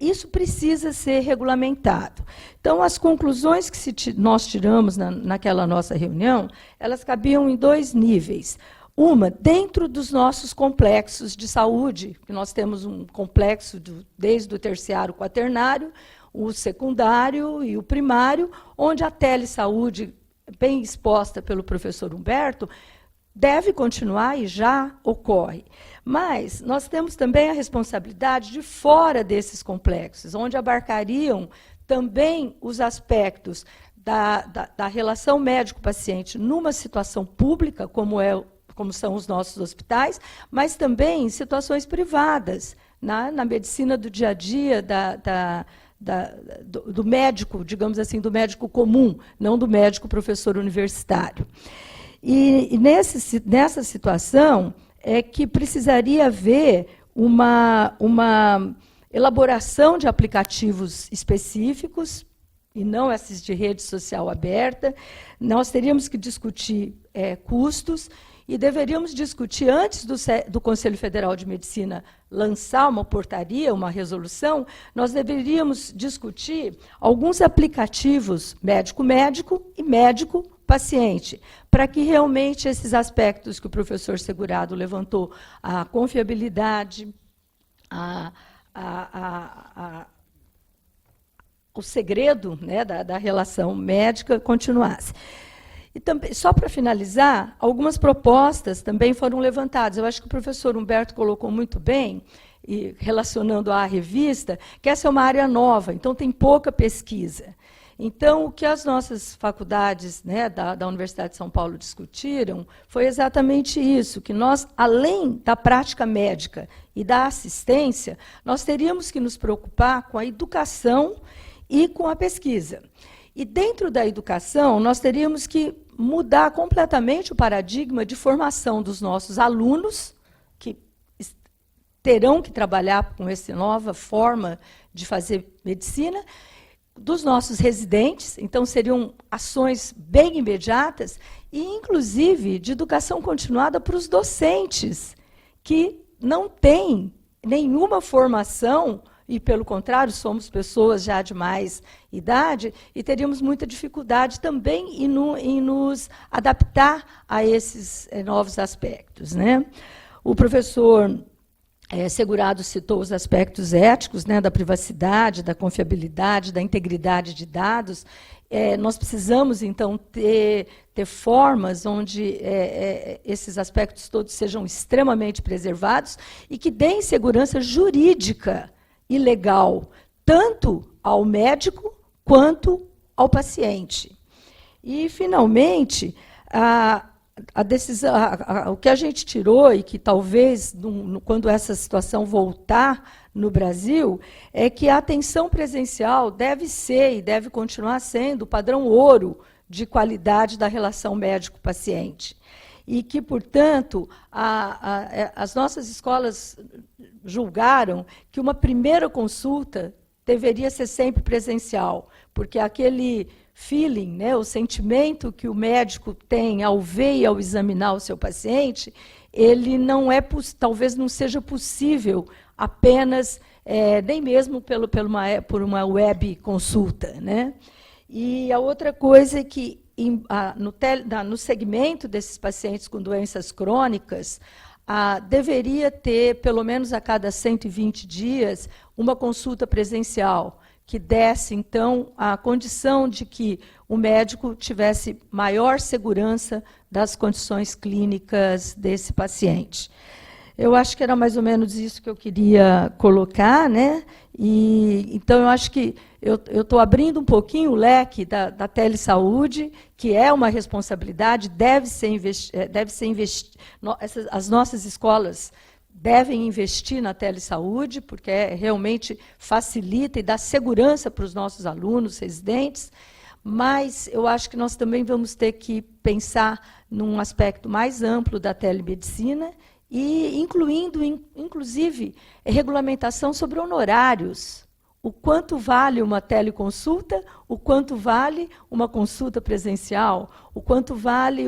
isso precisa ser regulamentado. Então, as conclusões que nós tiramos naquela nossa reunião, elas cabiam em 2 níveis. Uma, dentro dos nossos complexos de saúde, que nós temos um complexo desde o terciário quaternário, o secundário e o primário, onde a telesaúde, bem exposta pelo professor Humberto, deve continuar e já ocorre. Mas nós temos também a responsabilidade de fora desses complexos, onde abarcariam também os aspectos da relação médico-paciente numa situação pública, como são os nossos hospitais, mas também em situações privadas, na medicina do dia a dia, do médico, digamos assim, do médico comum, não do médico professor universitário. E nessa situação é que precisaria haver uma elaboração de aplicativos específicos, e não esses de rede social aberta. Nós teríamos que discutir custos, e deveríamos discutir, antes do Conselho Federal de Medicina lançar uma portaria, uma resolução, nós deveríamos discutir alguns aplicativos médico-médico e médico-paciente, para que realmente esses aspectos que o professor Segurado levantou, a confiabilidade, o segredo, né, da relação médica continuasse. E também, só para finalizar, algumas propostas também foram levantadas. Eu acho que o professor Humberto colocou muito bem, e relacionando à revista, que essa é uma área nova, então tem pouca pesquisa. Então, o que as nossas faculdades, né, da Universidade de São Paulo discutiram foi exatamente isso, que nós, além da prática médica e da assistência, nós teríamos que nos preocupar com a educação e com a pesquisa. E dentro da educação, nós teríamos que mudar completamente o paradigma de formação dos nossos alunos, que terão que trabalhar com essa nova forma de fazer medicina, dos nossos residentes, então seriam ações bem imediatas, e, inclusive, de educação continuada para os docentes, que não têm nenhuma formação, e, pelo contrário, somos pessoas já de mais idade, e teríamos muita dificuldade também em nos adaptar a esses novos aspectos, né? O professor Segurado citou os aspectos éticos, né, da privacidade, da confiabilidade, da integridade de dados. Nós precisamos, então, ter formas onde esses aspectos todos sejam extremamente preservados e que deem segurança jurídica e legal, tanto ao médico quanto ao paciente. E, finalmente, a decisão, o que a gente tirou, e que talvez, quando essa situação voltar no Brasil, é que a atenção presencial deve ser e deve continuar sendo o padrão ouro de qualidade da relação médico-paciente. E que, portanto, as nossas escolas julgaram que uma primeira consulta deveria ser sempre presencial, porque aquele feeling, né, o sentimento que o médico tem ao ver e ao examinar o seu paciente, ele não talvez não seja possível apenas, nem mesmo por uma web consulta, né? E a outra coisa é que, no segmento desses pacientes com doenças crônicas, deveria ter, pelo menos a cada 120 dias, uma consulta presencial, que desse, então, a condição de que o médico tivesse maior segurança das condições clínicas desse paciente. Eu acho que era mais ou menos isso que eu queria colocar, né? Então, eu acho que eu estou abrindo um pouquinho o leque da telesaúde, que é uma responsabilidade, deve ser investida. As nossas escolas devem investir na telesaúde, porque realmente facilita e dá segurança para os nossos alunos, residentes, mas eu acho que nós também vamos ter que pensar num aspecto mais amplo da telemedicina e incluindo, inclusive, regulamentação sobre honorários. O quanto vale uma teleconsulta, o quanto vale uma consulta presencial, o quanto vale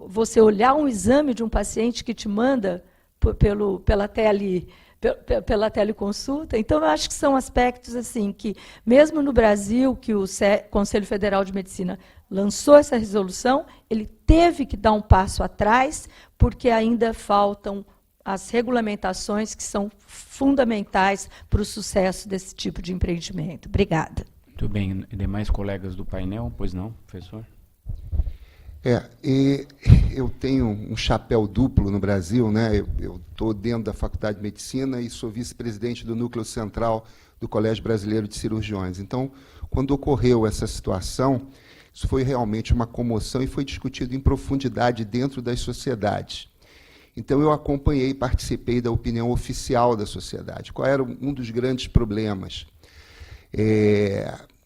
você olhar um exame de um paciente que te manda pela teleconsulta. Então, eu acho que são aspectos assim que, mesmo no Brasil, que o Conselho Federal de Medicina lançou essa resolução, ele teve que dar um passo atrás, porque ainda faltam as regulamentações que são fundamentais para o sucesso desse tipo de empreendimento. Obrigada. Muito bem. Demais colegas do painel? Pois não, professor? E eu tenho um chapéu duplo no Brasil, né? Eu estou dentro da Faculdade de Medicina e sou vice-presidente do Núcleo Central do Colégio Brasileiro de Cirurgiões. Então, quando ocorreu essa situação, isso foi realmente uma comoção e foi discutido em profundidade dentro das sociedades. Então, eu acompanhei e participei da opinião oficial da sociedade. Qual era um dos grandes problemas?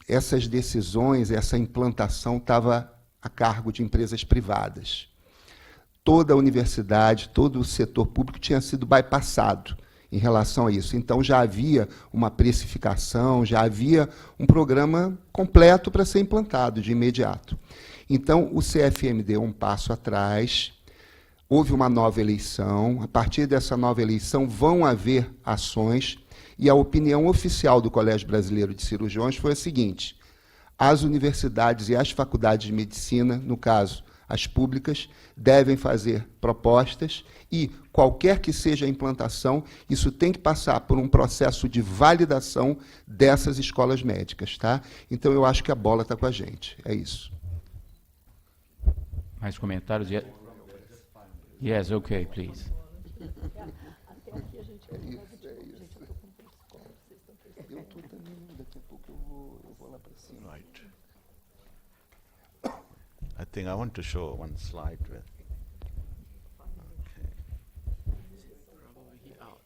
Essas decisões, essa implantação estava a cargo de empresas privadas. Toda a universidade, todo o setor público tinha sido bypassado em relação a isso. Então, já havia uma precificação, já havia um programa completo para ser implantado de imediato. Então, o CFM deu um passo atrás, houve uma nova eleição, a partir dessa nova eleição vão haver ações, e a opinião oficial do Colégio Brasileiro de Cirurgiões foi a seguinte: as universidades e as faculdades de medicina, no caso, as públicas, devem fazer propostas e, qualquer que seja a implantação, isso tem que passar por um processo de validação dessas escolas médicas. Tá? Então, eu acho que a bola está com a gente. É isso. Mais comentários? Yes, okay, please. Right. I think I want to show one slide with.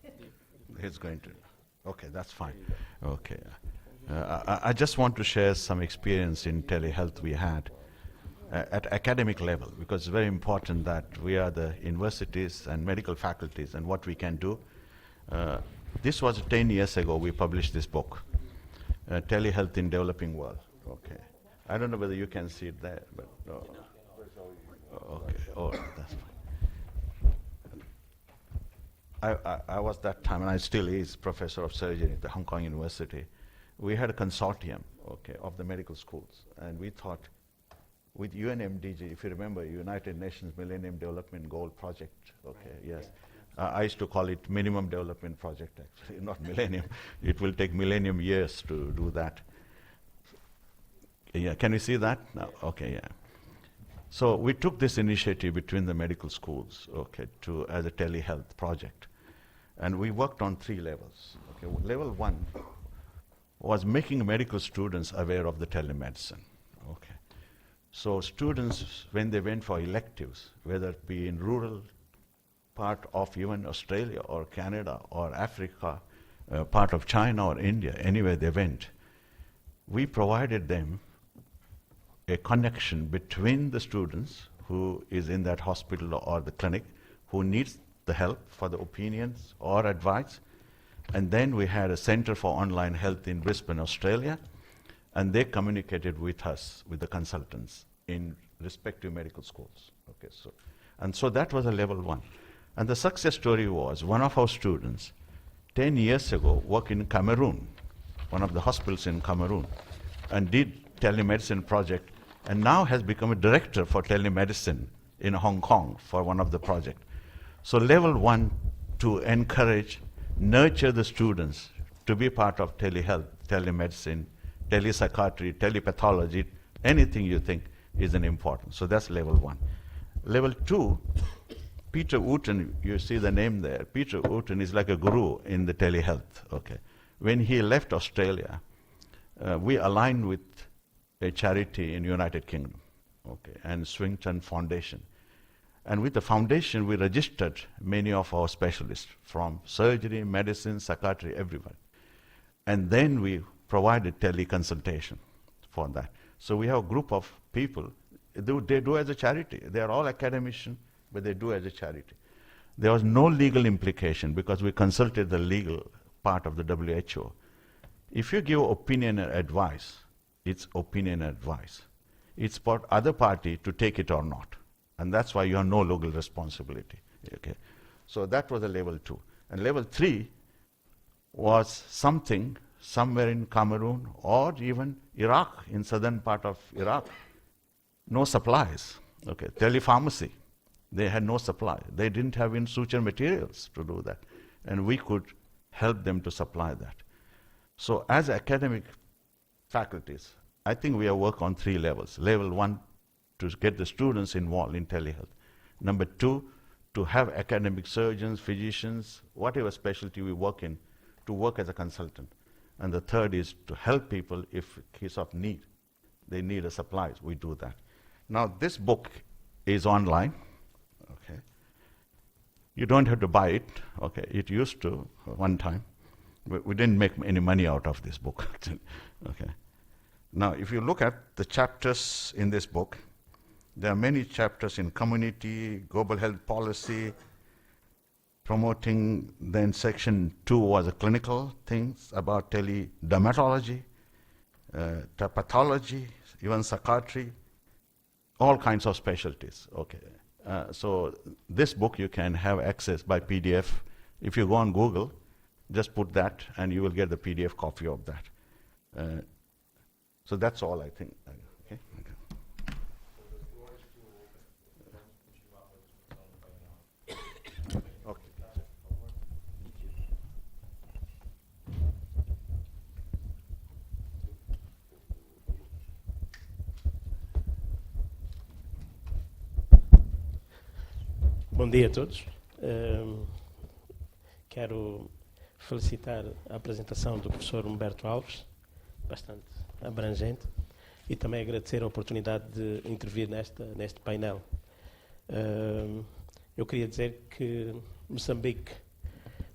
Okay. He's going to. Okay, that's fine. Okay. I just want to share some experience in telehealth we had at academic level, because it's very important that we are the universities and medical faculties and what we can do. This was 10 years ago we published this book, Telehealth in Developing World. Okay. I don't know whether you can see it there, but no. Okay, oh, that's fine. I was that time, and I still is professor of surgery at the Hong Kong University. We had a consortium, okay, of the medical schools, and we thought with UNMDG, if you remember, United Nations Millennium Development Goal Project, okay, yes. I used to call it Minimum Development Project, actually, not millennium. It will take millennium years to do that. Yeah, can you see that? No, okay, yeah. So we took this initiative between the medical schools, okay, as a telehealth project. And we worked on 3 levels. Okay, level 1 was making medical students aware of the telemedicine. Okay. So students, when they went for electives, whether it be in rural part of even Australia or Canada or Africa, part of China or India, anywhere they went, we provided them a connection between the students who is in that hospital or the clinic, who needs the help for the opinions or advice. And then we had a Center for Online Health in Brisbane, Australia, and they communicated with us, with the consultants in respective medical schools. Okay, so that was a level 1. And the success story was one of our students 10 years ago worked in Cameroon, one of the hospitals in Cameroon, and did telemedicine project, and now has become a director for telemedicine in Hong Kong for one of the projects. So level 1, to encourage, nurture the students to be part of telehealth, telemedicine, telepsychiatry, telepathology, anything you think is an important. So that's level 1. Level 2, Peter Wooten, you see the name there. Peter Wooten is like a guru in the telehealth. Okay. When he left Australia, we aligned with a charity in United Kingdom, okay, and Swington Foundation. And with the foundation, we registered many of our specialists from surgery, medicine, psychiatry, everyone. And then we provided teleconsultation for that. So we have a group of people, they do as a charity. They are all academicians, but they do as a charity. There was no legal implication because we consulted the legal part of the WHO. If you give opinion and advice, it's opinion and advice. It's for other party to take it or not. And that's why you have no legal responsibility. Okay? So that was the level 2. And level 3 was something somewhere in Cameroon or even Iraq, in southern part of Iraq. No supplies. Okay, telepharmacy. They had no supply. They didn't have in suture materials to do that. And we could help them to supply that. So as academic faculties, I think we have worked on 3 levels. Level 1, to get the students involved in telehealth. Number 2, to have academic surgeons, physicians, whatever specialty we work in, to work as a consultant. And the 3rd is to help people if case of need. They need a supplies, we do that. Now this book is online. Okay. You don't have to buy it. Okay. It used to one time. We didn't make any money out of this book. Okay. Now, if you look at the chapters in this book, there are many chapters in community, global health policy, promoting. Then section 2 was a clinical things about teledermatology, pathology, even psychiatry, all kinds of specialties. Okay. So this book you can have access by PDF. If you go on Google, just put that and you will get the PDF copy of that. So that's all I think. Okay. Okay. Bom dia a todos. Quero felicitar a apresentação do professor Humberto Alves, bastante abrangente, e também agradecer a oportunidade de intervir neste painel. Eu queria dizer que Moçambique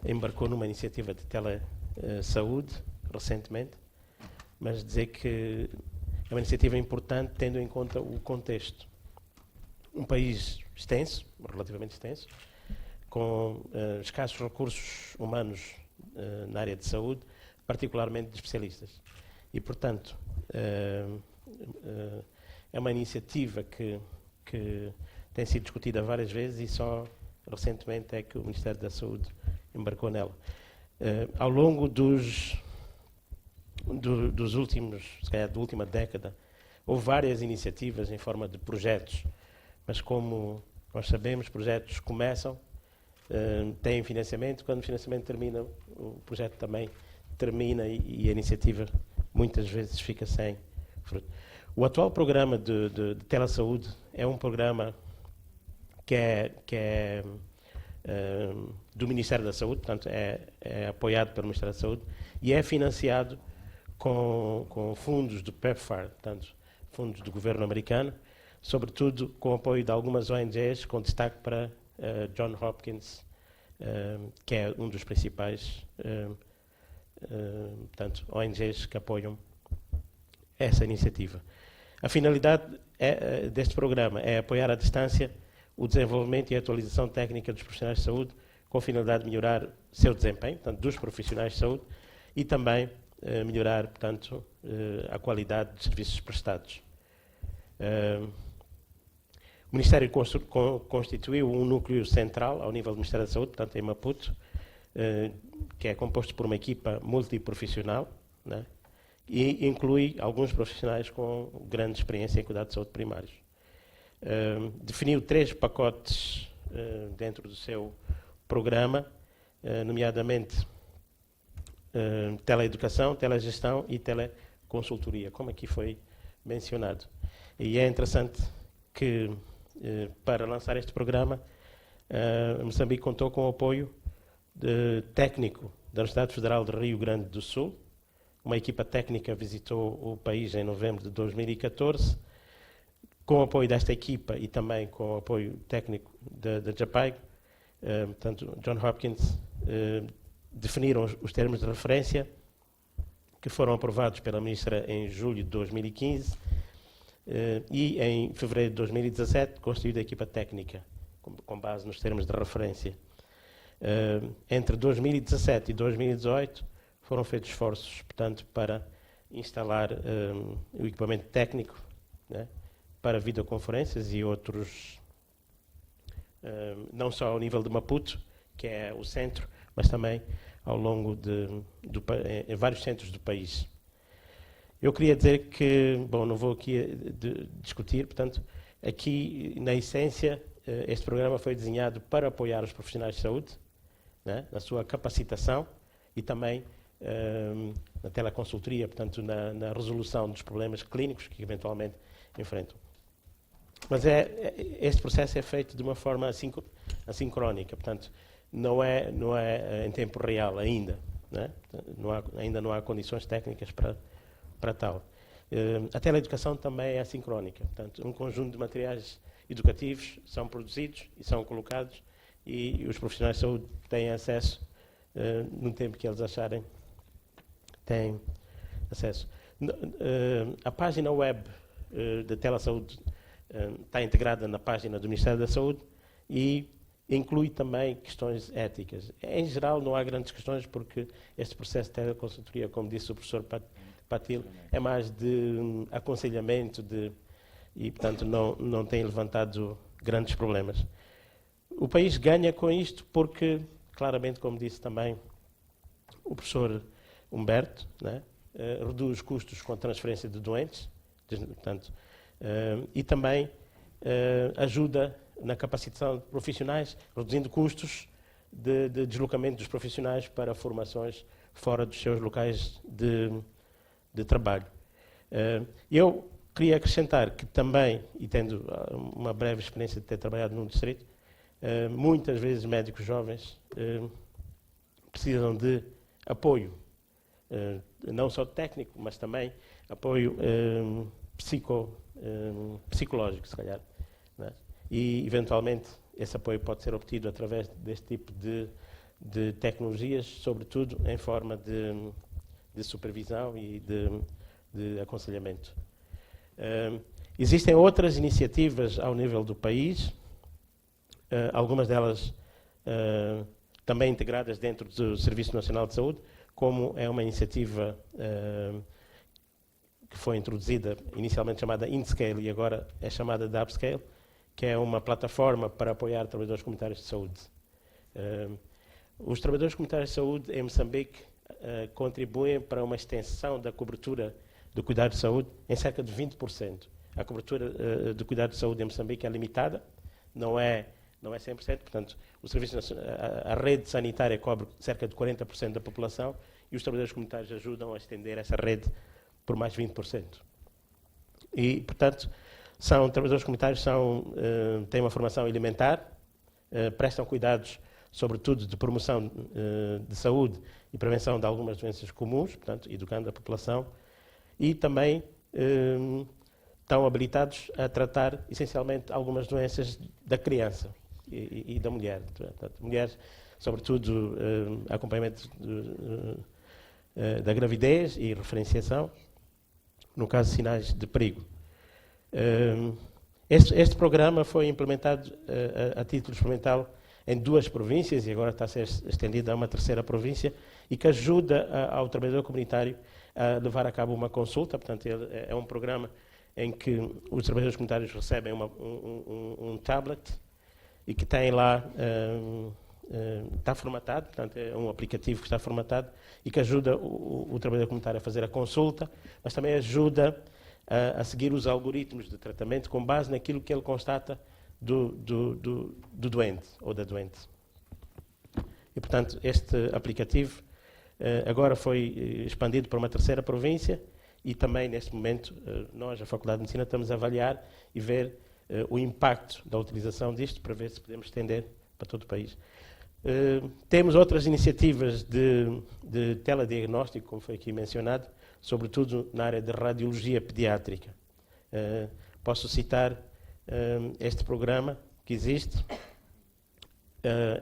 embarcou numa iniciativa de telesaúde recentemente, mas dizer que é uma iniciativa importante tendo em conta o contexto. Um país extenso, relativamente extenso, com escassos recursos humanos na área de saúde, particularmente de especialistas. E, portanto, é uma iniciativa que tem sido discutida várias vezes e só recentemente é que o Ministério da Saúde embarcou nela. Ao longo dos últimos, se calhar da última década, houve várias iniciativas em forma de projetos, mas como nós sabemos, projetos começam, têm financiamento, quando o financiamento termina, o projeto também termina e a iniciativa muitas vezes fica sem fruto. O atual programa de telesaúde é um programa que é do Ministério da Saúde, portanto é apoiado pelo Ministério da Saúde e é financiado com fundos do PEPFAR, portanto fundos do governo americano, sobretudo com o apoio de algumas ONGs, com destaque para John Hopkins, que é um dos principais portanto, ONGs que apoiam essa iniciativa. A finalidade deste programa é apoiar à distância o desenvolvimento e a atualização técnica dos profissionais de saúde, com a finalidade de melhorar seu desempenho, portanto, dos profissionais de saúde, e também melhorar, portanto, a qualidade dos serviços prestados. O Ministério constituiu um núcleo central ao nível do Ministério da Saúde, portanto, em Maputo, que é composto por uma equipa multiprofissional, né, e inclui alguns profissionais com grande experiência em cuidados de saúde primários. Definiu 3 pacotes dentro do seu programa, nomeadamente teleeducação, telegestão e teleconsultoria, como aqui foi mencionado. E é interessante que, para lançar este programa, Moçambique contou com o apoio técnico da Universidade Federal de Rio Grande do Sul. Uma equipa técnica visitou o país em novembro de 2014, Com o apoio desta equipa e também com o apoio técnico da JPAIG, portanto, John Hopkins definiram os termos de referência que foram aprovados pela Ministra em julho de 2015 e em fevereiro de 2017 constituída a equipa técnica com base nos termos de referência. Entre 2017 e 2018 foram feitos esforços, portanto, para instalar o equipamento técnico, né, para videoconferências e outros, não só ao nível de Maputo, que é o centro, mas também ao longo em vários centros do país. Eu queria dizer que, bom, não vou aqui discutir, portanto, aqui, na essência, este programa foi desenhado para apoiar os profissionais de saúde, né, na sua capacitação e também na teleconsultoria, portanto, na resolução dos problemas clínicos que eventualmente enfrentam. Mas este processo é feito de uma forma assincrónica, portanto, não é em tempo real ainda, né? Ainda não há condições técnicas para tal. A teleeducação também é assincrónica, portanto, um conjunto de materiais educativos são produzidos e são colocados e os profissionais de saúde têm acesso no tempo que eles acharem têm acesso. A página web da Telesaúde está integrada na página do Ministério da Saúde e inclui também questões éticas. Em geral, não há grandes questões, porque este processo de teleconsultoria, como disse o professor Patil, é mais de aconselhamento e, portanto, não tem levantado grandes problemas. O país ganha com isto porque, claramente, como disse também o professor Humberto, né, reduz custos com a transferência de doentes, portanto, e também ajuda na capacitação de profissionais, reduzindo custos de deslocamento dos profissionais para formações fora dos seus locais de trabalho. Eu queria acrescentar que também, e tendo uma breve experiência de ter trabalhado num distrito, muitas vezes médicos jovens precisam de apoio, não só técnico, mas também apoio psicológico, se calhar, né? E, eventualmente, esse apoio pode ser obtido através deste tipo de tecnologias, sobretudo em forma de supervisão e de aconselhamento. Existem outras iniciativas ao nível do país, algumas delas também integradas dentro do Serviço Nacional de Saúde, como é uma iniciativa que foi introduzida, inicialmente chamada InScale e agora é chamada de Upscale, que é uma plataforma para apoiar trabalhadores comunitários de saúde. Os trabalhadores comunitários de saúde em Moçambique contribuem para uma extensão da cobertura do cuidado de saúde em cerca de 20%. A cobertura do cuidado de saúde em Moçambique é limitada, não é 100%, portanto, a rede sanitária cobre cerca de 40% da população e os trabalhadores comunitários ajudam a estender essa rede por mais 20%. E, portanto, são trabalhadores comunitários, têm uma formação elementar, prestam cuidados, sobretudo, de promoção de saúde e prevenção de algumas doenças comuns, portanto, educando a população, e também estão habilitados a tratar, essencialmente, algumas doenças da criança e da mulher. Portanto, mulheres, sobretudo, acompanhamento da gravidez e referenciação, no caso de sinais de perigo. Este programa foi implementado a título experimental em 2 províncias e agora está a ser estendido a uma 3ª província e que ajuda ao trabalhador comunitário a levar a cabo uma consulta. Portanto, é um programa em que os trabalhadores comunitários recebem um tablet e que tem lá, está formatado, portanto é um aplicativo que está formatado e que ajuda o trabalhador comunitário a fazer a consulta, mas também ajuda a seguir os algoritmos de tratamento com base naquilo que ele constata do doente ou da doente. E, portanto, este aplicativo agora foi expandido para uma 3ª província e também, neste momento, nós, a Faculdade de Medicina, estamos a avaliar e ver o impacto da utilização disto para ver se podemos estender para todo o país. Temos outras iniciativas de telediagnóstico, como foi aqui mencionado, sobretudo na área de radiologia pediátrica. Posso citar este programa que existe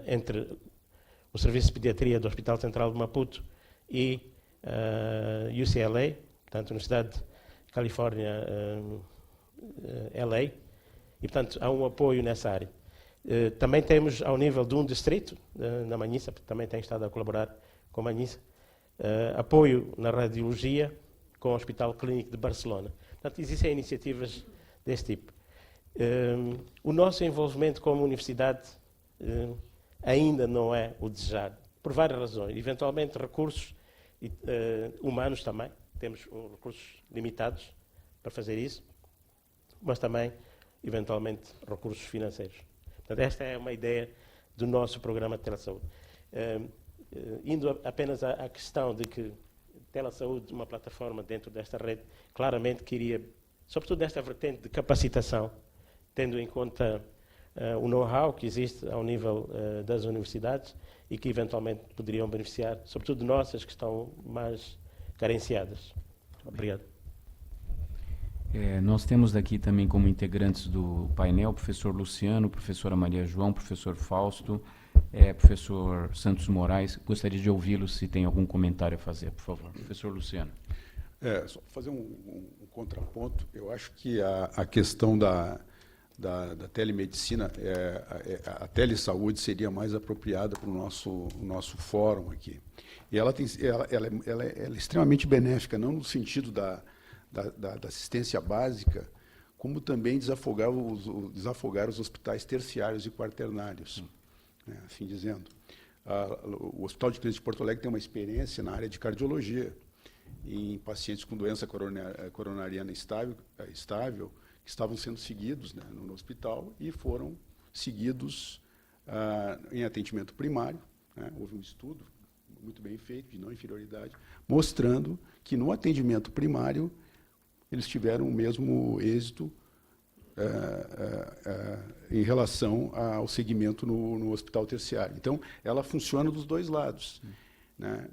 entre o Serviço de Pediatria do Hospital Central de Maputo e UCLA, portanto, Universidade de Califórnia, LA, e, portanto, há um apoio nessa área. Também temos, ao nível de um distrito, na Manhissa, também tem estado a colaborar com a Manhissa, apoio na radiologia com o Hospital Clínico de Barcelona. Portanto, existem iniciativas desse tipo. O nosso envolvimento como universidade ainda não é o desejado, por várias razões. Eventualmente, recursos humanos também. Temos recursos limitados para fazer isso, mas também, eventualmente, recursos financeiros. Portanto, esta é uma ideia do nosso programa de telesaúde. Indo apenas à questão de que telesaúde, uma plataforma dentro desta rede, claramente queria, sobretudo nesta vertente de capacitação, tendo em conta o know-how que existe ao nível das universidades e que eventualmente poderiam beneficiar, sobretudo nossas que estão mais carenciadas. Obrigado. Nós temos aqui também como integrantes do painel o professor Luciano, professora Maria João, professor Fausto, professor Santos Moraes. Gostaria de ouvi-lo se tem algum comentário a fazer, por favor. Professor Luciano. Só fazer um contraponto. Eu acho que a questão da telemedicina, a telesaúde seria mais apropriada para o nosso fórum aqui. E ela é extremamente benéfica, não no sentido da assistência básica, como também desafogar os hospitais terciários e quaternários, né, assim dizendo. O Hospital de Clínicas de Porto Alegre tem uma experiência na área de cardiologia, em pacientes com doença coronariana estável, que estavam sendo seguidos, né, no hospital e foram seguidos em atendimento primário, né. Houve um estudo muito bem feito, de não inferioridade, mostrando que no atendimento primário eles tiveram o mesmo êxito em relação ao segmento no hospital terciário. Então, ela funciona dos dois lados, né,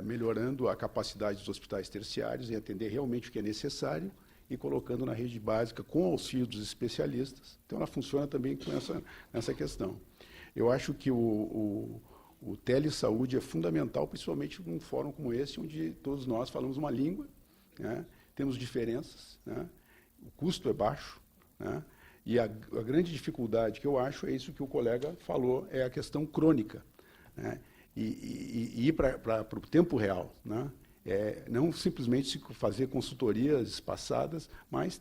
melhorando a capacidade dos hospitais terciários em atender realmente o que é necessário e colocando na rede básica com auxílio dos especialistas. Então, ela funciona também com essa questão. Eu acho que o telesaúde é fundamental, principalmente num fórum como esse, onde todos nós falamos uma língua, né, temos diferenças, né, o custo é baixo, né, e a grande dificuldade que eu acho é isso que o colega falou, é a questão crônica, né, e ir para o tempo real, né, não simplesmente fazer consultorias espaçadas, mas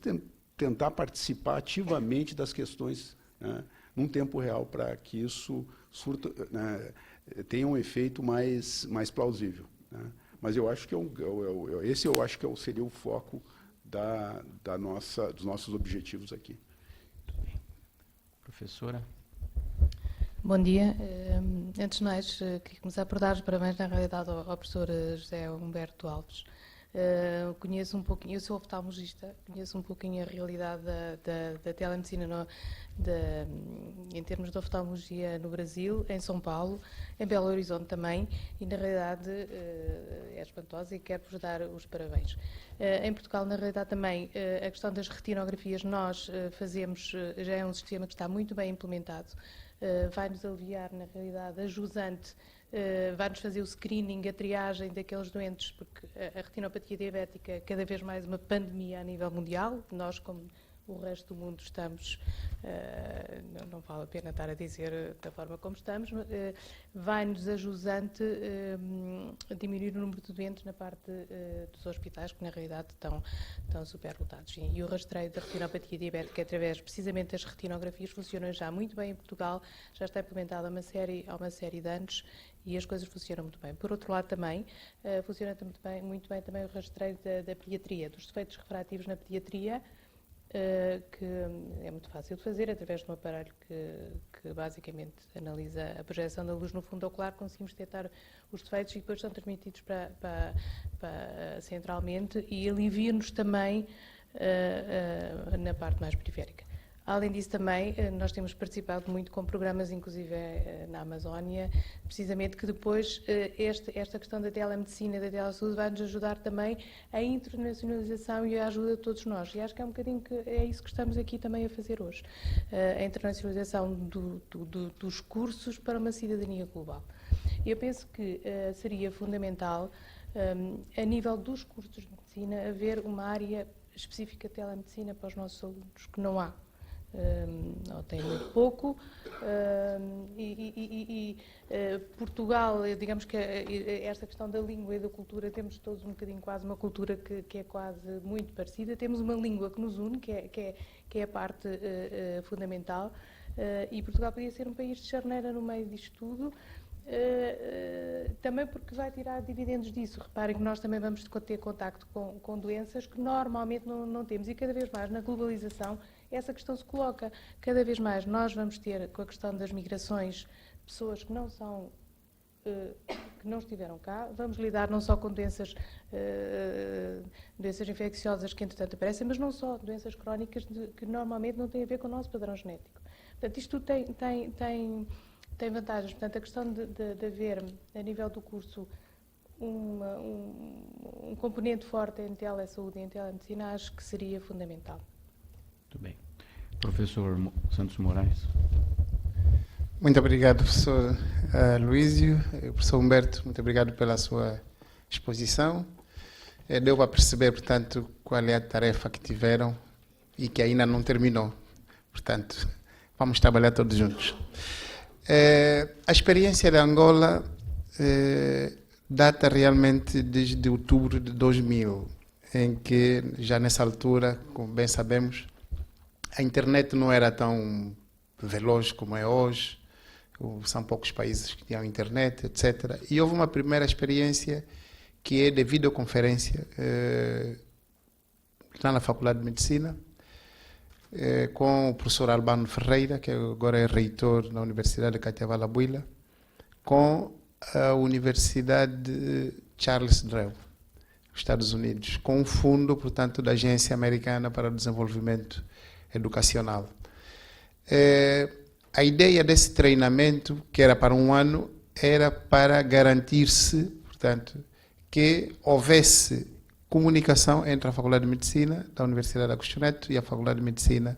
tentar participar ativamente das questões, né, num tempo real, para que isso né, tenha um efeito mais plausível, né. Mas eu acho que esse eu acho que seria o foco dos nossos objetivos aqui. Muito bem. Professora? Bom dia. Antes de mais, queria começar por dar os parabéns, na realidade, ao professor José Humberto Alves. Conheço um pouquinho, eu sou oftalmologista, conheço um pouquinho a realidade da telemedicina em termos de oftalmologia no Brasil, em São Paulo, em Belo Horizonte também, e na realidade é espantosa e quero-vos dar os parabéns. Em Portugal, na realidade também, a questão das retinografias nós fazemos, já é um sistema que está muito bem implementado, vai-nos aliviar, na realidade, a jusante, vai-nos fazer o screening, a triagem daqueles doentes, porque a retinopatia diabética é cada vez mais uma pandemia a nível mundial. Nós, como o resto do mundo, estamos, não vale a pena estar a dizer da forma como estamos, vai-nos a jusante diminuir o número de doentes na parte dos hospitais, que na realidade estão superlotados. E o rastreio da retinopatia diabética, através precisamente das retinografias, funciona já muito bem em Portugal, já está implementado há uma série de anos, e as coisas funcionam muito bem. Por outro lado, também funciona muito bem também o rastreio da pediatria, dos defeitos refrativos na pediatria, que é muito fácil de fazer, através de um aparelho que basicamente analisa a projeção da luz no fundo ocular, conseguimos detectar os defeitos e depois são transmitidos para centralmente e alivia-nos também na parte mais periférica. Além disso, também, nós temos participado muito com programas, inclusive na Amazónia, precisamente que depois esta questão da telemedicina, da telesaúde, vai nos ajudar também a internacionalização e a ajuda de todos nós. E acho que é um bocadinho que é isso que estamos aqui também a fazer hoje. A internacionalização dos cursos para uma cidadania global. Eu penso que seria fundamental, a nível dos cursos de medicina, haver uma área específica de telemedicina para os nossos alunos, que não há. Ou tem muito pouco, Portugal, digamos que esta questão da língua e da cultura, temos todos um bocadinho quase uma cultura que é quase muito parecida, temos uma língua que nos une, que é a parte fundamental, e Portugal podia ser um país de charneira no meio disto tudo, também porque vai tirar dividendos disso. Reparem que nós também vamos ter contacto com doenças que normalmente não temos, e cada vez mais na globalização essa questão se coloca. Cada vez mais nós vamos ter, com a questão das migrações, pessoas que não estiveram cá. Vamos lidar não só com doenças infecciosas que entretanto aparecem, mas não só, doenças crónicas que normalmente não têm a ver com o nosso padrão genético. Portanto, isto tem vantagens. Portanto, a questão de haver, a nível do curso, um componente forte em telesaúde e em telemedicina, acho que seria fundamental. Muito bem. Professor Santos Moraes. Muito obrigado, professor Luísio. Professor Humberto, muito obrigado pela sua exposição. Deu para perceber, portanto, qual é a tarefa que tiveram e que ainda não terminou. Portanto, vamos trabalhar todos juntos. A experiência de Angola data realmente desde outubro de 2000, em que, já nessa altura, como bem sabemos, a internet não era tão veloz como é hoje, são poucos países que tinham internet, etc. E houve uma primeira experiência que é de videoconferência lá na Faculdade de Medicina, com o professor Albano Ferreira, que agora é reitor da Universidade de Caetano-Labuila, com a Universidade Charles Drell, Estados Unidos, com um fundo, portanto, da Agência Americana para o Desenvolvimento Educacional. A ideia desse treinamento, que era para um ano, era para garantir-se, portanto, que houvesse comunicação entre a Faculdade de Medicina da Universidade Agostinho Neto e a Faculdade de Medicina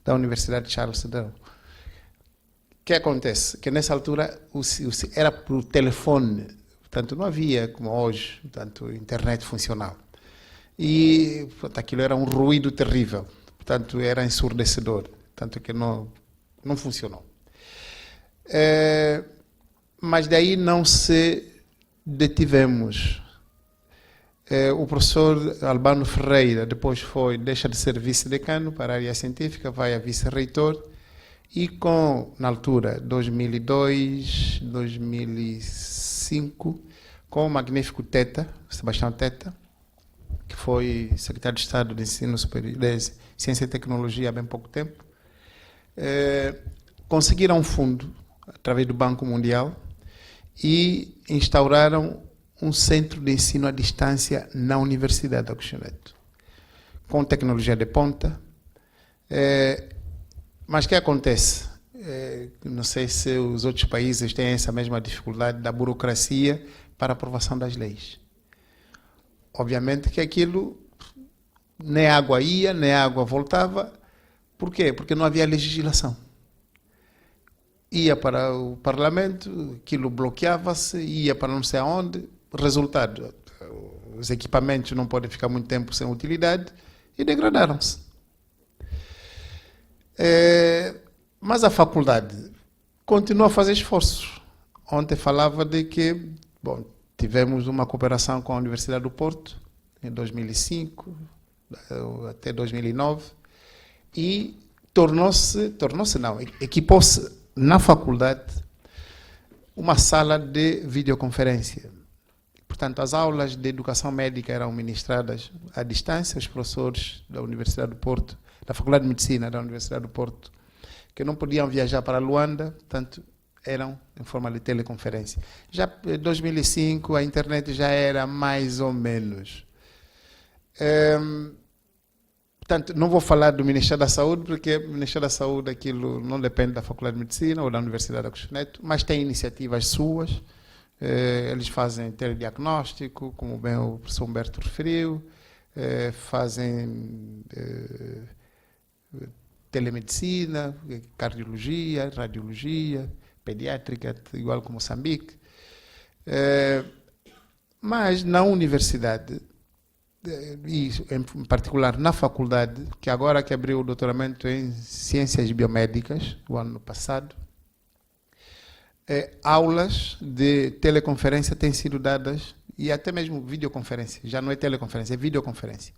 da Universidade Charles Drell. O que acontece? Que nessa altura era por telefone, portanto não havia, como hoje, portanto, internet funcional. E portanto, aquilo era um ruído terrível, portanto era ensurdecedor, tanto que não funcionou. Mas daí não se detivemos. O professor Albano Ferreira depois deixa de ser vice-decano para a área científica, vai a vice-reitor, e na altura, 2002, 2005, com o magnífico Teta, Sebastião Teta, que foi secretário de Estado de Ensino Superior, de Ciência e Tecnologia há bem pouco tempo, conseguiram um fundo, através do Banco Mundial, e instauraram um centro de ensino à distância na Universidade de Agostinho Neto, com tecnologia de ponta. Mas o que acontece? Não sei se os outros países têm essa mesma dificuldade da burocracia para a aprovação das leis. Obviamente que aquilo, nem água ia, nem água voltava. Por quê? Porque não havia legislação. Ia para o Parlamento, aquilo bloqueava-se, ia para não sei aonde. Resultado, os equipamentos não podem ficar muito tempo sem utilidade e degradaram-se. Mas a faculdade continua a fazer esforços. Ontem falava de que, tivemos uma cooperação com a Universidade do Porto, em 2005 até 2009, e equipou-se na faculdade uma sala de videoconferência. Portanto, as aulas de educação médica eram ministradas à distância. Os professores da Universidade do Porto, da Faculdade de Medicina da Universidade do Porto, que não podiam viajar para Luanda, portanto, eram em forma de teleconferência. Já em 2005, a internet já era mais ou menos. Portanto, não vou falar do Ministério da Saúde, porque o Ministério da Saúde aquilo não depende da Faculdade de Medicina ou da Universidade Agostinho Neto, mas tem iniciativas suas. Eles fazem telediagnóstico, como bem o professor Humberto referiu, fazem telemedicina, cardiologia, radiologia, pediátrica, igual como Moçambique. Mas na universidade, e em particular na faculdade, que agora que abriu o doutoramento em Ciências Biomédicas, o ano passado, aulas de teleconferência têm sido dadas, e até mesmo videoconferência, já não é teleconferência, é videoconferência.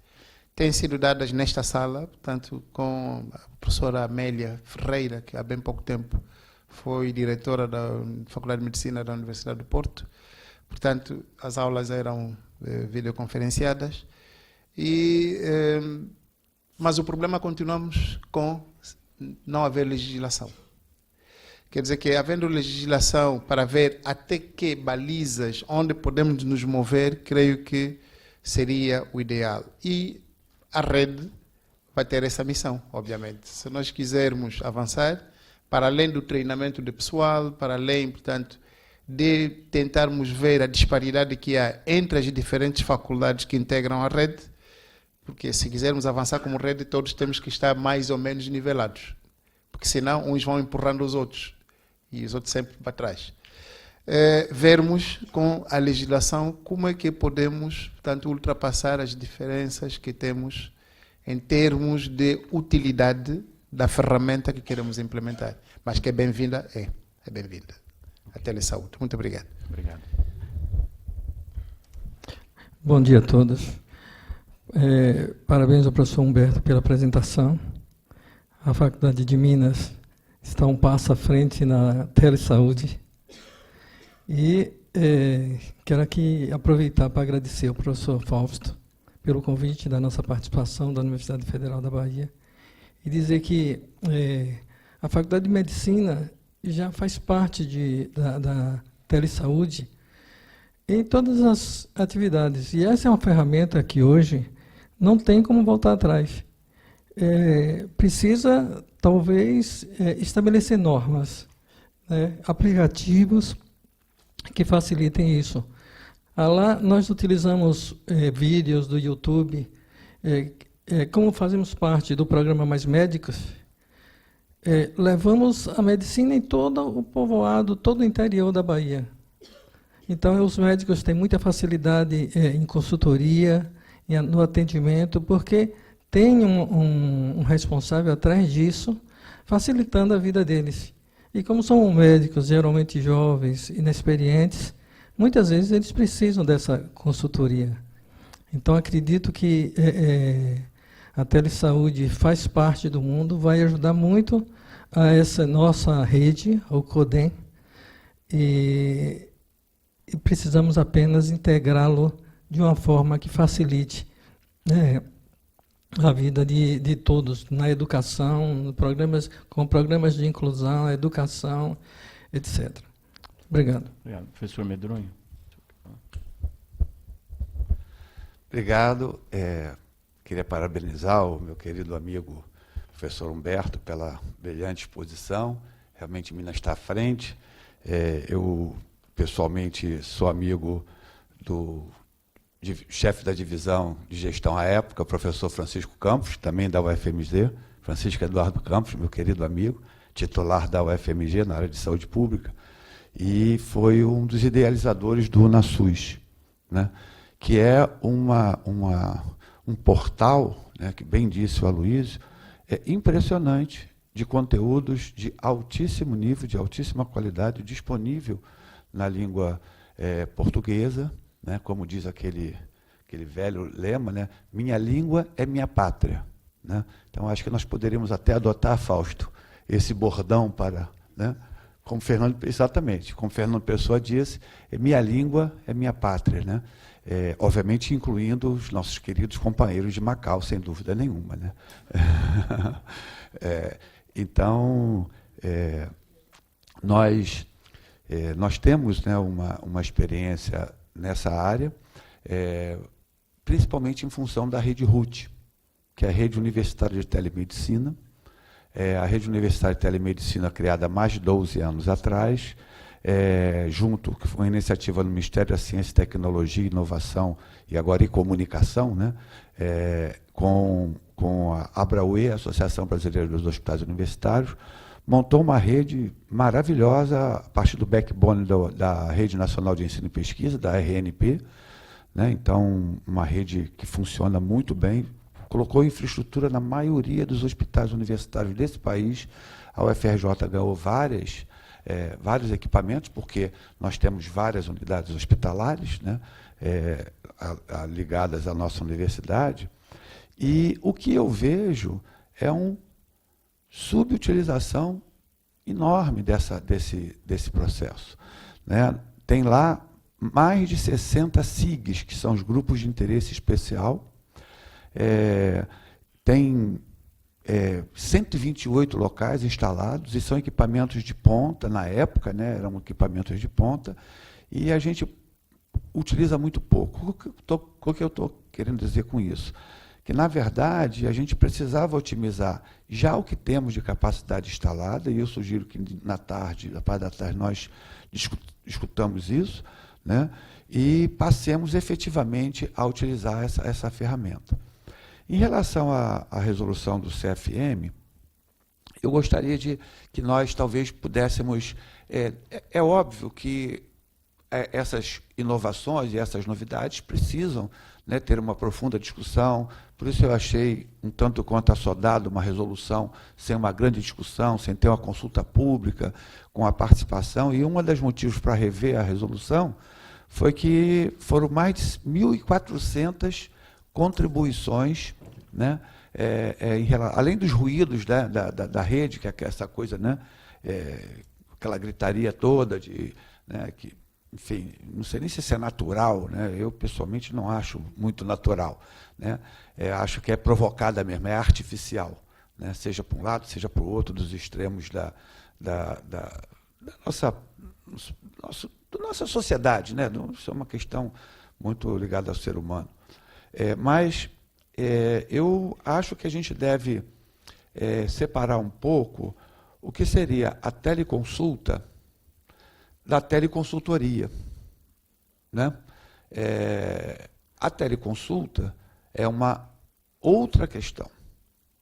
Têm sido dadas nesta sala, portanto, com a professora Amélia Ferreira, que há bem pouco tempo foi diretora da Faculdade de Medicina da Universidade do Porto. Portanto, as aulas eram videoconferenciadas. Mas o problema continuamos com não haver legislação. Quer dizer que, havendo legislação para ver até que balizas, onde podemos nos mover, creio que seria o ideal. E a rede vai ter essa missão, obviamente. Se nós quisermos avançar, para além do treinamento de pessoal, para além, portanto, de tentarmos ver a disparidade que há entre as diferentes faculdades que integram a rede, porque se quisermos avançar como rede, todos temos que estar mais ou menos nivelados, porque senão uns vão empurrando os outros, e os outros sempre para trás. Vermos com a legislação como é que podemos, portanto, ultrapassar as diferenças que temos em termos de utilidade da ferramenta que queremos implementar. Mas que é bem-vinda, é bem-vinda. A telesaúde. Muito obrigado. Obrigado. Bom dia a todos. Parabéns ao professor Humberto pela apresentação. A Faculdade de Minas está um passo à frente na telesaúde. E quero aqui aproveitar para agradecer ao professor Fausto pelo convite da nossa participação da Universidade Federal da Bahia e dizer que a Faculdade de Medicina já faz parte da telesaúde em todas as atividades. E essa é uma ferramenta que hoje não tem como voltar atrás. Precisa, talvez, estabelecer normas, né, aplicativos que facilitem isso. Lá nós utilizamos vídeos do YouTube, como fazemos parte do programa Mais Médicos, levamos a medicina em todo o povoado, todo o interior da Bahia. Então, os médicos têm muita facilidade em consultoria, no atendimento, porque tem um responsável atrás disso, facilitando a vida deles. E como são médicos geralmente jovens, inexperientes, muitas vezes eles precisam dessa consultoria. Então, acredito que a telesaúde faz parte do mundo, vai ajudar muito a essa nossa rede, o CODEM, e precisamos apenas integrá-lo de uma forma que facilite a vida de todos, na educação, com programas de inclusão, educação, etc. Obrigado. Obrigado. Professor Medronho. Obrigado. Queria parabenizar o meu querido amigo professor Humberto pela brilhante exposição. Realmente Minas está à frente. Eu, pessoalmente, sou amigo do chefe da divisão de gestão à época, o professor Francisco Campos, também da UFMG, Francisco Eduardo Campos, meu querido amigo, titular da UFMG na área de saúde pública, e foi um dos idealizadores do UNASUS, né, que é um portal, né, que bem disse o Aloysio, impressionante, de conteúdos de altíssimo nível, de altíssima qualidade, disponível na língua portuguesa, né, como diz aquele velho lema, né, minha língua é minha pátria. Né? Então, acho que nós poderíamos até adotar, Fausto, esse bordão para... Né, como Fernando Pessoa disse, minha língua é minha pátria. Né? Obviamente, incluindo os nossos queridos companheiros de Macau, sem dúvida nenhuma. Né? Então, nós temos, né, uma experiência nessa área, principalmente em função da rede RUT, que é a Rede Universitária de Telemedicina. A Rede Universitária de Telemedicina, criada há mais de 12 anos atrás, junto, que foi uma iniciativa do Ministério da Ciência, Tecnologia, Inovação e agora e Comunicação, né, com a ABRAUE, Associação Brasileira dos Hospitais Universitários, montou uma rede maravilhosa a partir do backbone da Rede Nacional de Ensino e Pesquisa, da RNP, né, então uma rede que funciona muito bem, colocou infraestrutura na maioria dos hospitais universitários desse país. A UFRJ ganhou vários equipamentos, porque nós temos várias unidades hospitalares, né, ligadas à nossa universidade, e o que eu vejo é uma subutilização enorme desse processo, né? Tem lá mais de 60 SIGs, que são os grupos de interesse especial, tem 128 locais instalados, e são equipamentos de ponta, na época, né, eram equipamentos de ponta, e a gente utiliza muito pouco. O que eu estou querendo dizer com isso? Que, na verdade, a gente precisava otimizar já o que temos de capacidade instalada, e eu sugiro que na parte da tarde, nós discutamos isso, né, e passemos efetivamente a utilizar essa ferramenta. Em relação à resolução do CFM, eu gostaria que nós talvez pudéssemos... É óbvio que essas inovações e essas novidades precisam, né, ter uma profunda discussão, por isso eu achei um tanto quanto assodado uma resolução sem uma grande discussão, sem ter uma consulta pública, com a participação, e um dos motivos para rever a resolução foi que foram mais de 1.400 contribuições, né, além dos ruídos da rede, que é essa coisa, né, aquela gritaria toda, né, que, enfim, não sei nem se isso é natural, né, eu pessoalmente não acho muito natural, né, acho que é provocada mesmo, é artificial, né, seja para um lado, seja para o outro, dos extremos da nossa sociedade, né, isso é uma questão muito ligada ao ser humano. Mas eu acho que a gente deve separar um pouco o que seria a teleconsulta da teleconsultoria, né? A teleconsulta é uma outra questão,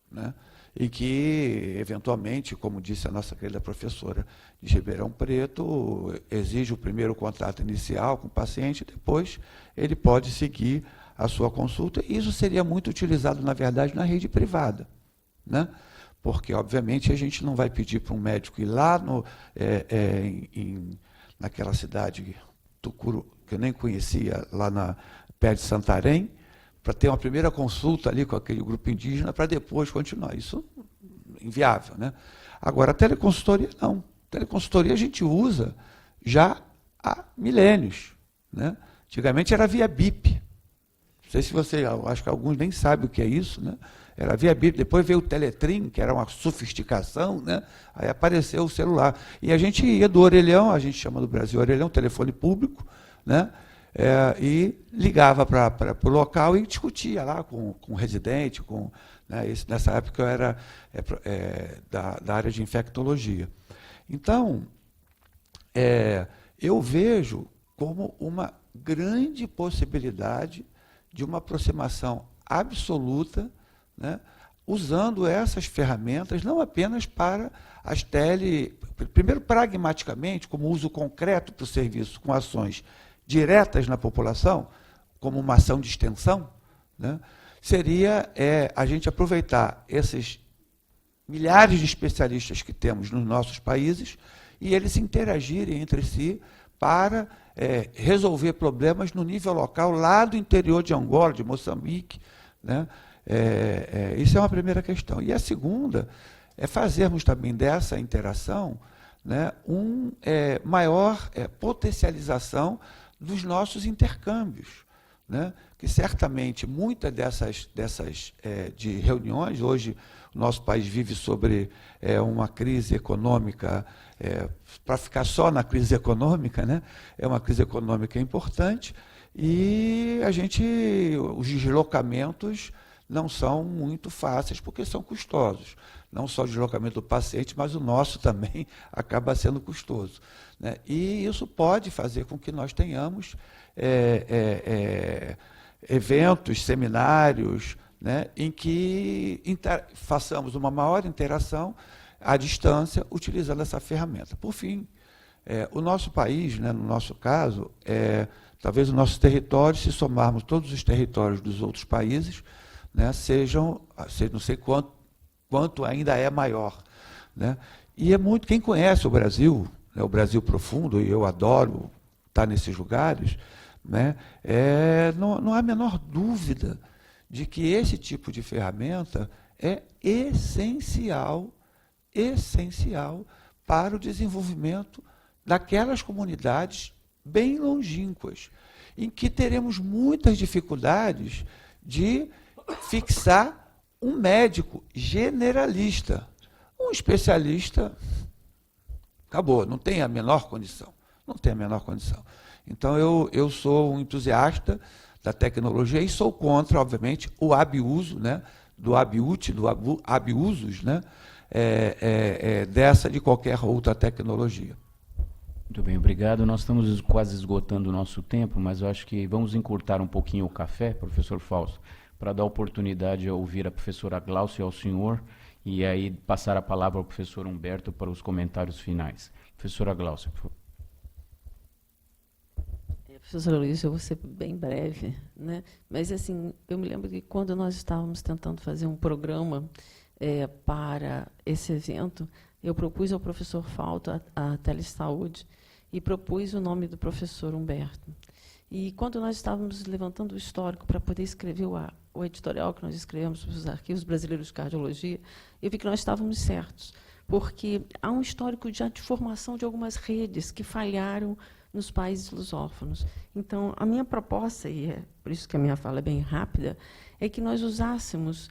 né? E que, eventualmente, como disse a nossa querida professora de Ribeirão Preto, exige o primeiro contrato inicial com o paciente, depois ele pode seguir a sua consulta, e isso seria muito utilizado, na verdade, na rede privada, né? Porque, obviamente, a gente não vai pedir para um médico ir lá naquela cidade, Tucuru, que eu nem conhecia, lá perto de Santarém, para ter uma primeira consulta ali com aquele grupo indígena, para depois continuar. Isso é inviável, né? Agora, a teleconsultoria não. A teleconsultoria a gente usa já há milênios, né? Antigamente era via BIP. Não sei se você, acho que alguns nem sabem o que é isso, né? Era via BIP, depois veio o Teletrim, que era uma sofisticação, né? Aí apareceu o celular. E a gente ia do orelhão, a gente chama do Brasil orelhão, telefone público, né? E ligava para o local e discutia lá com o residente, né? Nessa época eu era da área de infectologia. Então, eu vejo como uma grande possibilidade de uma aproximação absoluta, né, usando essas ferramentas não apenas para as primeiro pragmaticamente, como uso concreto para o serviço, com ações diretas na população, como uma ação de extensão, né, seria a gente aproveitar esses milhares de especialistas que temos nos nossos países e eles interagirem entre si para resolver problemas no nível local, lá do interior de Angola, de Moçambique, né? Isso é uma primeira questão. E a segunda é fazermos também dessa interação, né, maior potencialização dos nossos intercâmbios, né? Que certamente muitas dessas de reuniões, hoje o nosso país vive sobre uma crise econômica, para ficar só na crise econômica, né? É uma crise econômica importante, e os deslocamentos, não são muito fáceis, porque são custosos. Não só o deslocamento do paciente, mas o nosso também acaba sendo custoso, né? E isso pode fazer com que nós tenhamos eventos, seminários, né, em que façamos uma maior interação à distância, utilizando essa ferramenta. Por fim, o nosso país, né, no nosso caso, talvez o nosso território, se somarmos todos os territórios dos outros países, né, não sei quanto ainda é maior, né? E quem conhece o Brasil, né, o Brasil profundo, e eu adoro estar nesses lugares, né, não há a menor dúvida de que esse tipo de ferramenta é essencial para o desenvolvimento daquelas comunidades bem longínquas, em que teremos muitas dificuldades de fixar um médico generalista. Um especialista, acabou, não tem a menor condição. Não tem a menor condição. Então, eu sou um entusiasta da tecnologia e sou contra, obviamente, o abuso, né, do abusos, né, de qualquer outra tecnologia. Muito bem, obrigado. Nós estamos quase esgotando o nosso tempo, mas eu acho que vamos encurtar um pouquinho o café, professor Fausto, para dar oportunidade a ouvir a professora Gláucia e ao senhor, e aí passar a palavra ao professor Humberto para os comentários finais. Professora Gláucia, por favor. Professora Luiz, eu vou ser bem breve, né? Mas, assim, eu me lembro que quando nós estávamos tentando fazer um programa para esse evento, eu propus ao professor Fausto a telesaúde e propus o nome do professor Humberto. E quando nós estávamos levantando o histórico para poder escrever o editorial que nós escrevemos sobre os arquivos brasileiros de cardiologia, eu vi que nós estávamos certos, porque há um histórico já de formação de algumas redes que falharam nos países lusófonos. Então, a minha proposta, e é por isso que a minha fala é bem rápida, é que nós usássemos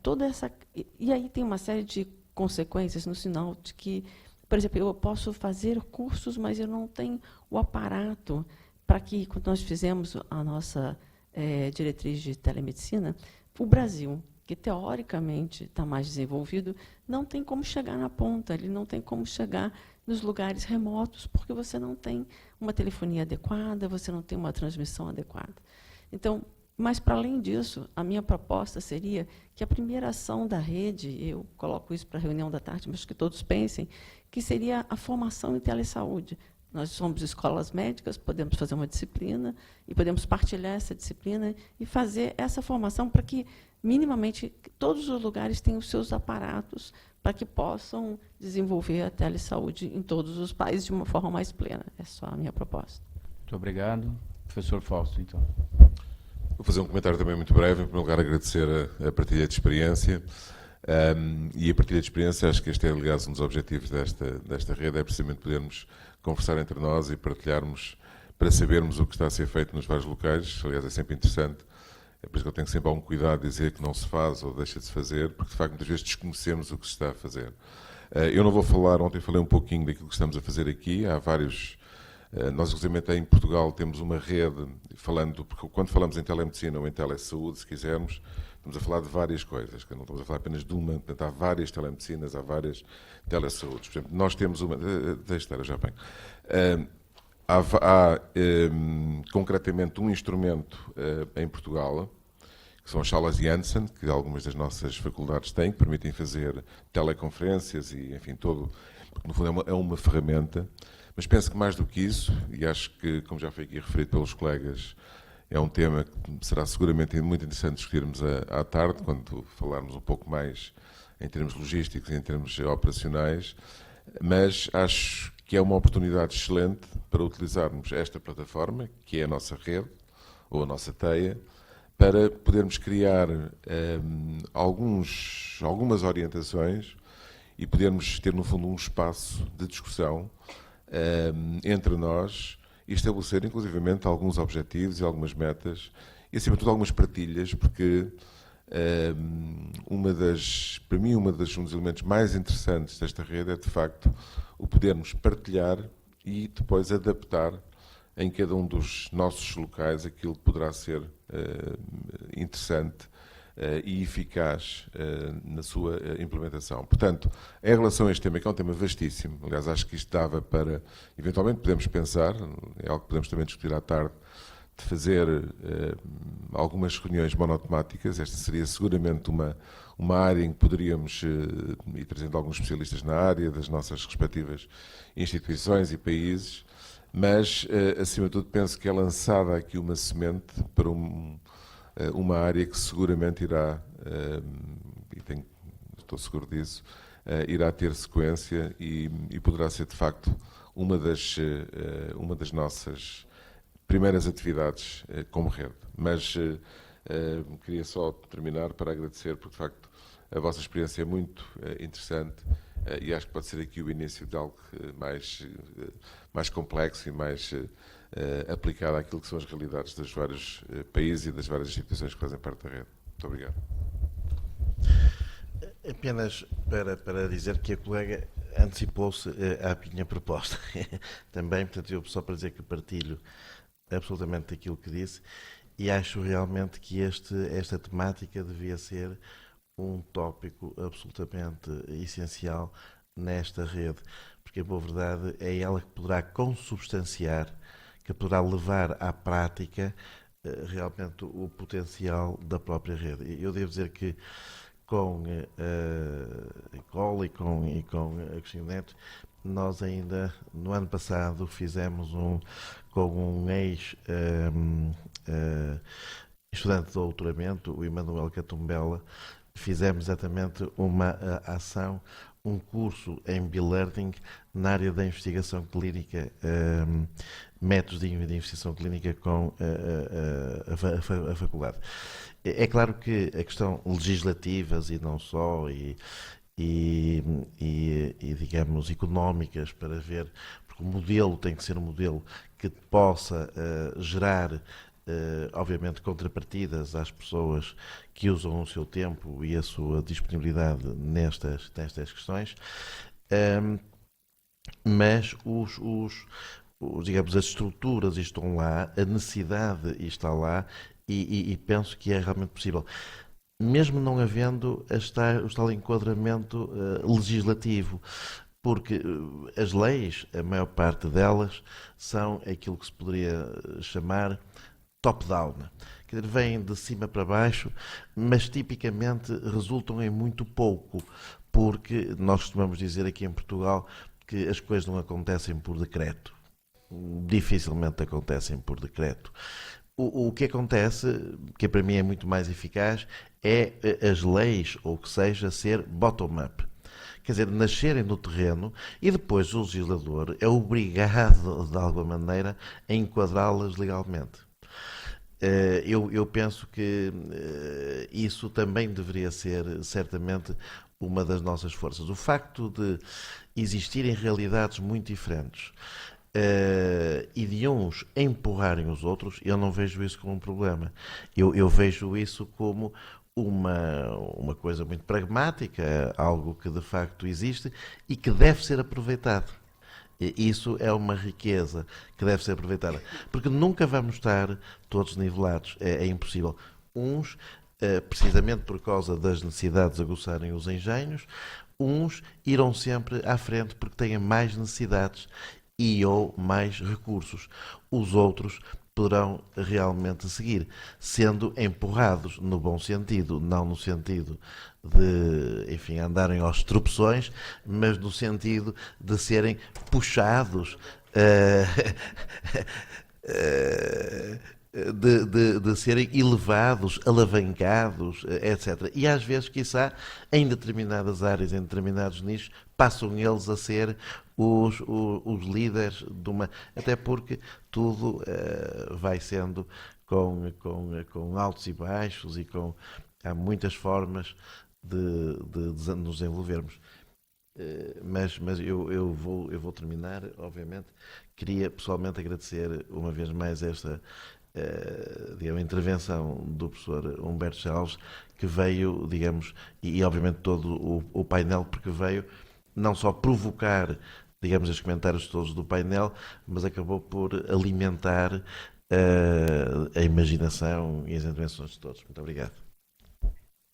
toda essa... E aí tem uma série de consequências no sinal de que, por exemplo, eu posso fazer cursos, mas eu não tenho o aparato para que, quando nós fizemos a nossa diretriz de telemedicina, o Brasil, que teoricamente está mais desenvolvido, não tem como chegar na ponta, ele não tem como chegar nos lugares remotos, porque você não tem uma telefonia adequada, você não tem uma transmissão adequada. Então, mas, para além disso, a minha proposta seria que a primeira ação da rede, eu coloco isso para a reunião da tarde, mas que todos pensem, que seria a formação em telesaúde. Nós somos escolas médicas, podemos fazer uma disciplina e podemos partilhar essa disciplina e fazer essa formação para que, minimamente, todos os lugares tenham os seus aparatos para que possam desenvolver a telesaúde em todos os países de uma forma mais plena. É só a minha proposta. Muito obrigado. Professor Fausto, então. Vou fazer um comentário também muito breve. Em primeiro lugar, agradecer a partilha de experiência. E a partilha de experiência, acho que este é, aliás, um dos objetivos desta rede, é precisamente podermos conversar entre nós e partilharmos para sabermos o que está a ser feito nos vários locais. Aliás, é sempre interessante. É por isso que eu tenho sempre algum cuidado de dizer que não se faz ou deixa de se fazer, porque, de facto, muitas vezes desconhecemos o que se está a fazer. Eu não vou falar, ontem falei um pouquinho daquilo que estamos a fazer aqui. Há vários... Nós, inclusive, em Portugal, temos uma rede, porque quando falamos em telemedicina ou em telesaúde, se quisermos, estamos a falar de várias coisas, que não estamos a falar apenas de uma, portanto, há várias telemedicinas, há várias telesaúdes. Por exemplo, nós temos uma... Deixa estar, eu já bem. Há concretamente um instrumento em Portugal, que são as salas Janssen, que algumas das nossas faculdades têm, que permitem fazer teleconferências e, enfim, todo, porque no fundo é uma ferramenta, mas penso que mais do que isso, e acho que, como já foi aqui referido pelos colegas, é um tema que será seguramente muito interessante discutirmos à tarde, quando falarmos um pouco mais em termos logísticos e em termos operacionais, mas acho que é uma oportunidade excelente para utilizarmos esta plataforma, que é a nossa rede, ou a nossa teia, para podermos criar algumas orientações e podermos ter, no fundo, um espaço de discussão entre nós e estabelecer, inclusivamente, alguns objetivos e algumas metas e, acima de tudo, algumas partilhas, porque para mim, um dos elementos mais interessantes desta rede é, de facto, o podermos partilhar e depois adaptar em cada um dos nossos locais aquilo que poderá ser interessante e eficaz na sua implementação. Portanto, em relação a este tema, que é um tema vastíssimo, aliás, acho que isto dava para, eventualmente podemos pensar, é algo que podemos também discutir à tarde, de fazer algumas reuniões monotemáticas. Esta seria seguramente uma área em que poderíamos ir trazendo alguns especialistas na área, das nossas respectivas instituições e países, mas, acima de tudo, penso que é lançada aqui uma semente para uma área que seguramente irá, estou seguro disso, irá ter sequência e poderá ser, de facto, uma das nossas primeiras atividades como rede. Mas queria só terminar para agradecer, porque, de facto, a vossa experiência é muito interessante e acho que pode ser aqui o início de algo mais complexo e mais aplicado àquilo que são as realidades dos vários países e das várias instituições que fazem parte da rede. Muito obrigado. Apenas para dizer que a colega antecipou-se à minha proposta. Também, portanto, eu só para dizer que partilho absolutamente aquilo que disse e acho realmente que esta temática devia ser um tópico absolutamente essencial nesta rede, porque a boa verdade é ela que poderá consubstanciar, que poderá levar à prática realmente o potencial da própria rede. Eu devo dizer que com a Nicole e com Agostinho Neto, nós ainda no ano passado fizemos com um ex-estudante de doutoramento, o Emanuel Catumbela, fizemos exatamente uma ação, um curso em B-Learning na área da investigação clínica, métodos de investigação clínica com a faculdade. É claro que a questão legislativas e não só, e digamos, económicas, para ver, porque o modelo tem que ser um modelo que possa gerar, obviamente, contrapartidas às pessoas que usam o seu tempo e a sua disponibilidade nestas questões, mas digamos, as estruturas estão lá, a necessidade está lá e penso que é realmente possível. Mesmo não havendo o tal enquadramento legislativo, porque as leis, a maior parte delas, são aquilo que se poderia chamar top-down. Quer dizer, vêm de cima para baixo, mas tipicamente resultam em muito pouco, porque nós costumamos dizer aqui em Portugal que as coisas não acontecem por decreto. Dificilmente acontecem por decreto. O que acontece, que para mim é muito mais eficaz, é as leis, ou que seja, ser bottom-up. Quer dizer, nascerem no terreno e depois o legislador é obrigado, de alguma maneira, a enquadrá-las legalmente. Eu penso que isso também deveria ser, certamente, uma das nossas forças. O facto de existirem realidades muito diferentes e de uns empurrarem os outros, eu não vejo isso como um problema. Eu vejo isso como uma coisa muito pragmática, algo que de facto existe e que deve ser aproveitado. Isso é uma riqueza que deve ser aproveitada, porque nunca vamos estar todos nivelados, é impossível. Uns, precisamente por causa das necessidades de aguçarem os engenhos, uns irão sempre à frente porque têm mais necessidades ou mais recursos. Os outros poderão realmente seguir, sendo empurrados no bom sentido, não no sentido de, enfim, andarem aos tropeções, mas no sentido de serem puxados, de serem elevados, alavancados, etc. E às vezes, quiçá, em determinadas áreas, em determinados nichos, passam eles a ser os líderes de uma... Até porque tudo vai sendo com altos e baixos e há muitas formas de nos desenvolvermos. Mas eu vou terminar, obviamente. Queria pessoalmente agradecer uma vez mais esta digamos, intervenção do professor Humberto Chaves, que veio, digamos, e obviamente todo o painel, porque veio não só provocar, digamos, os comentários todos do painel, mas acabou por alimentar a imaginação e as intervenções de todos. Muito obrigado.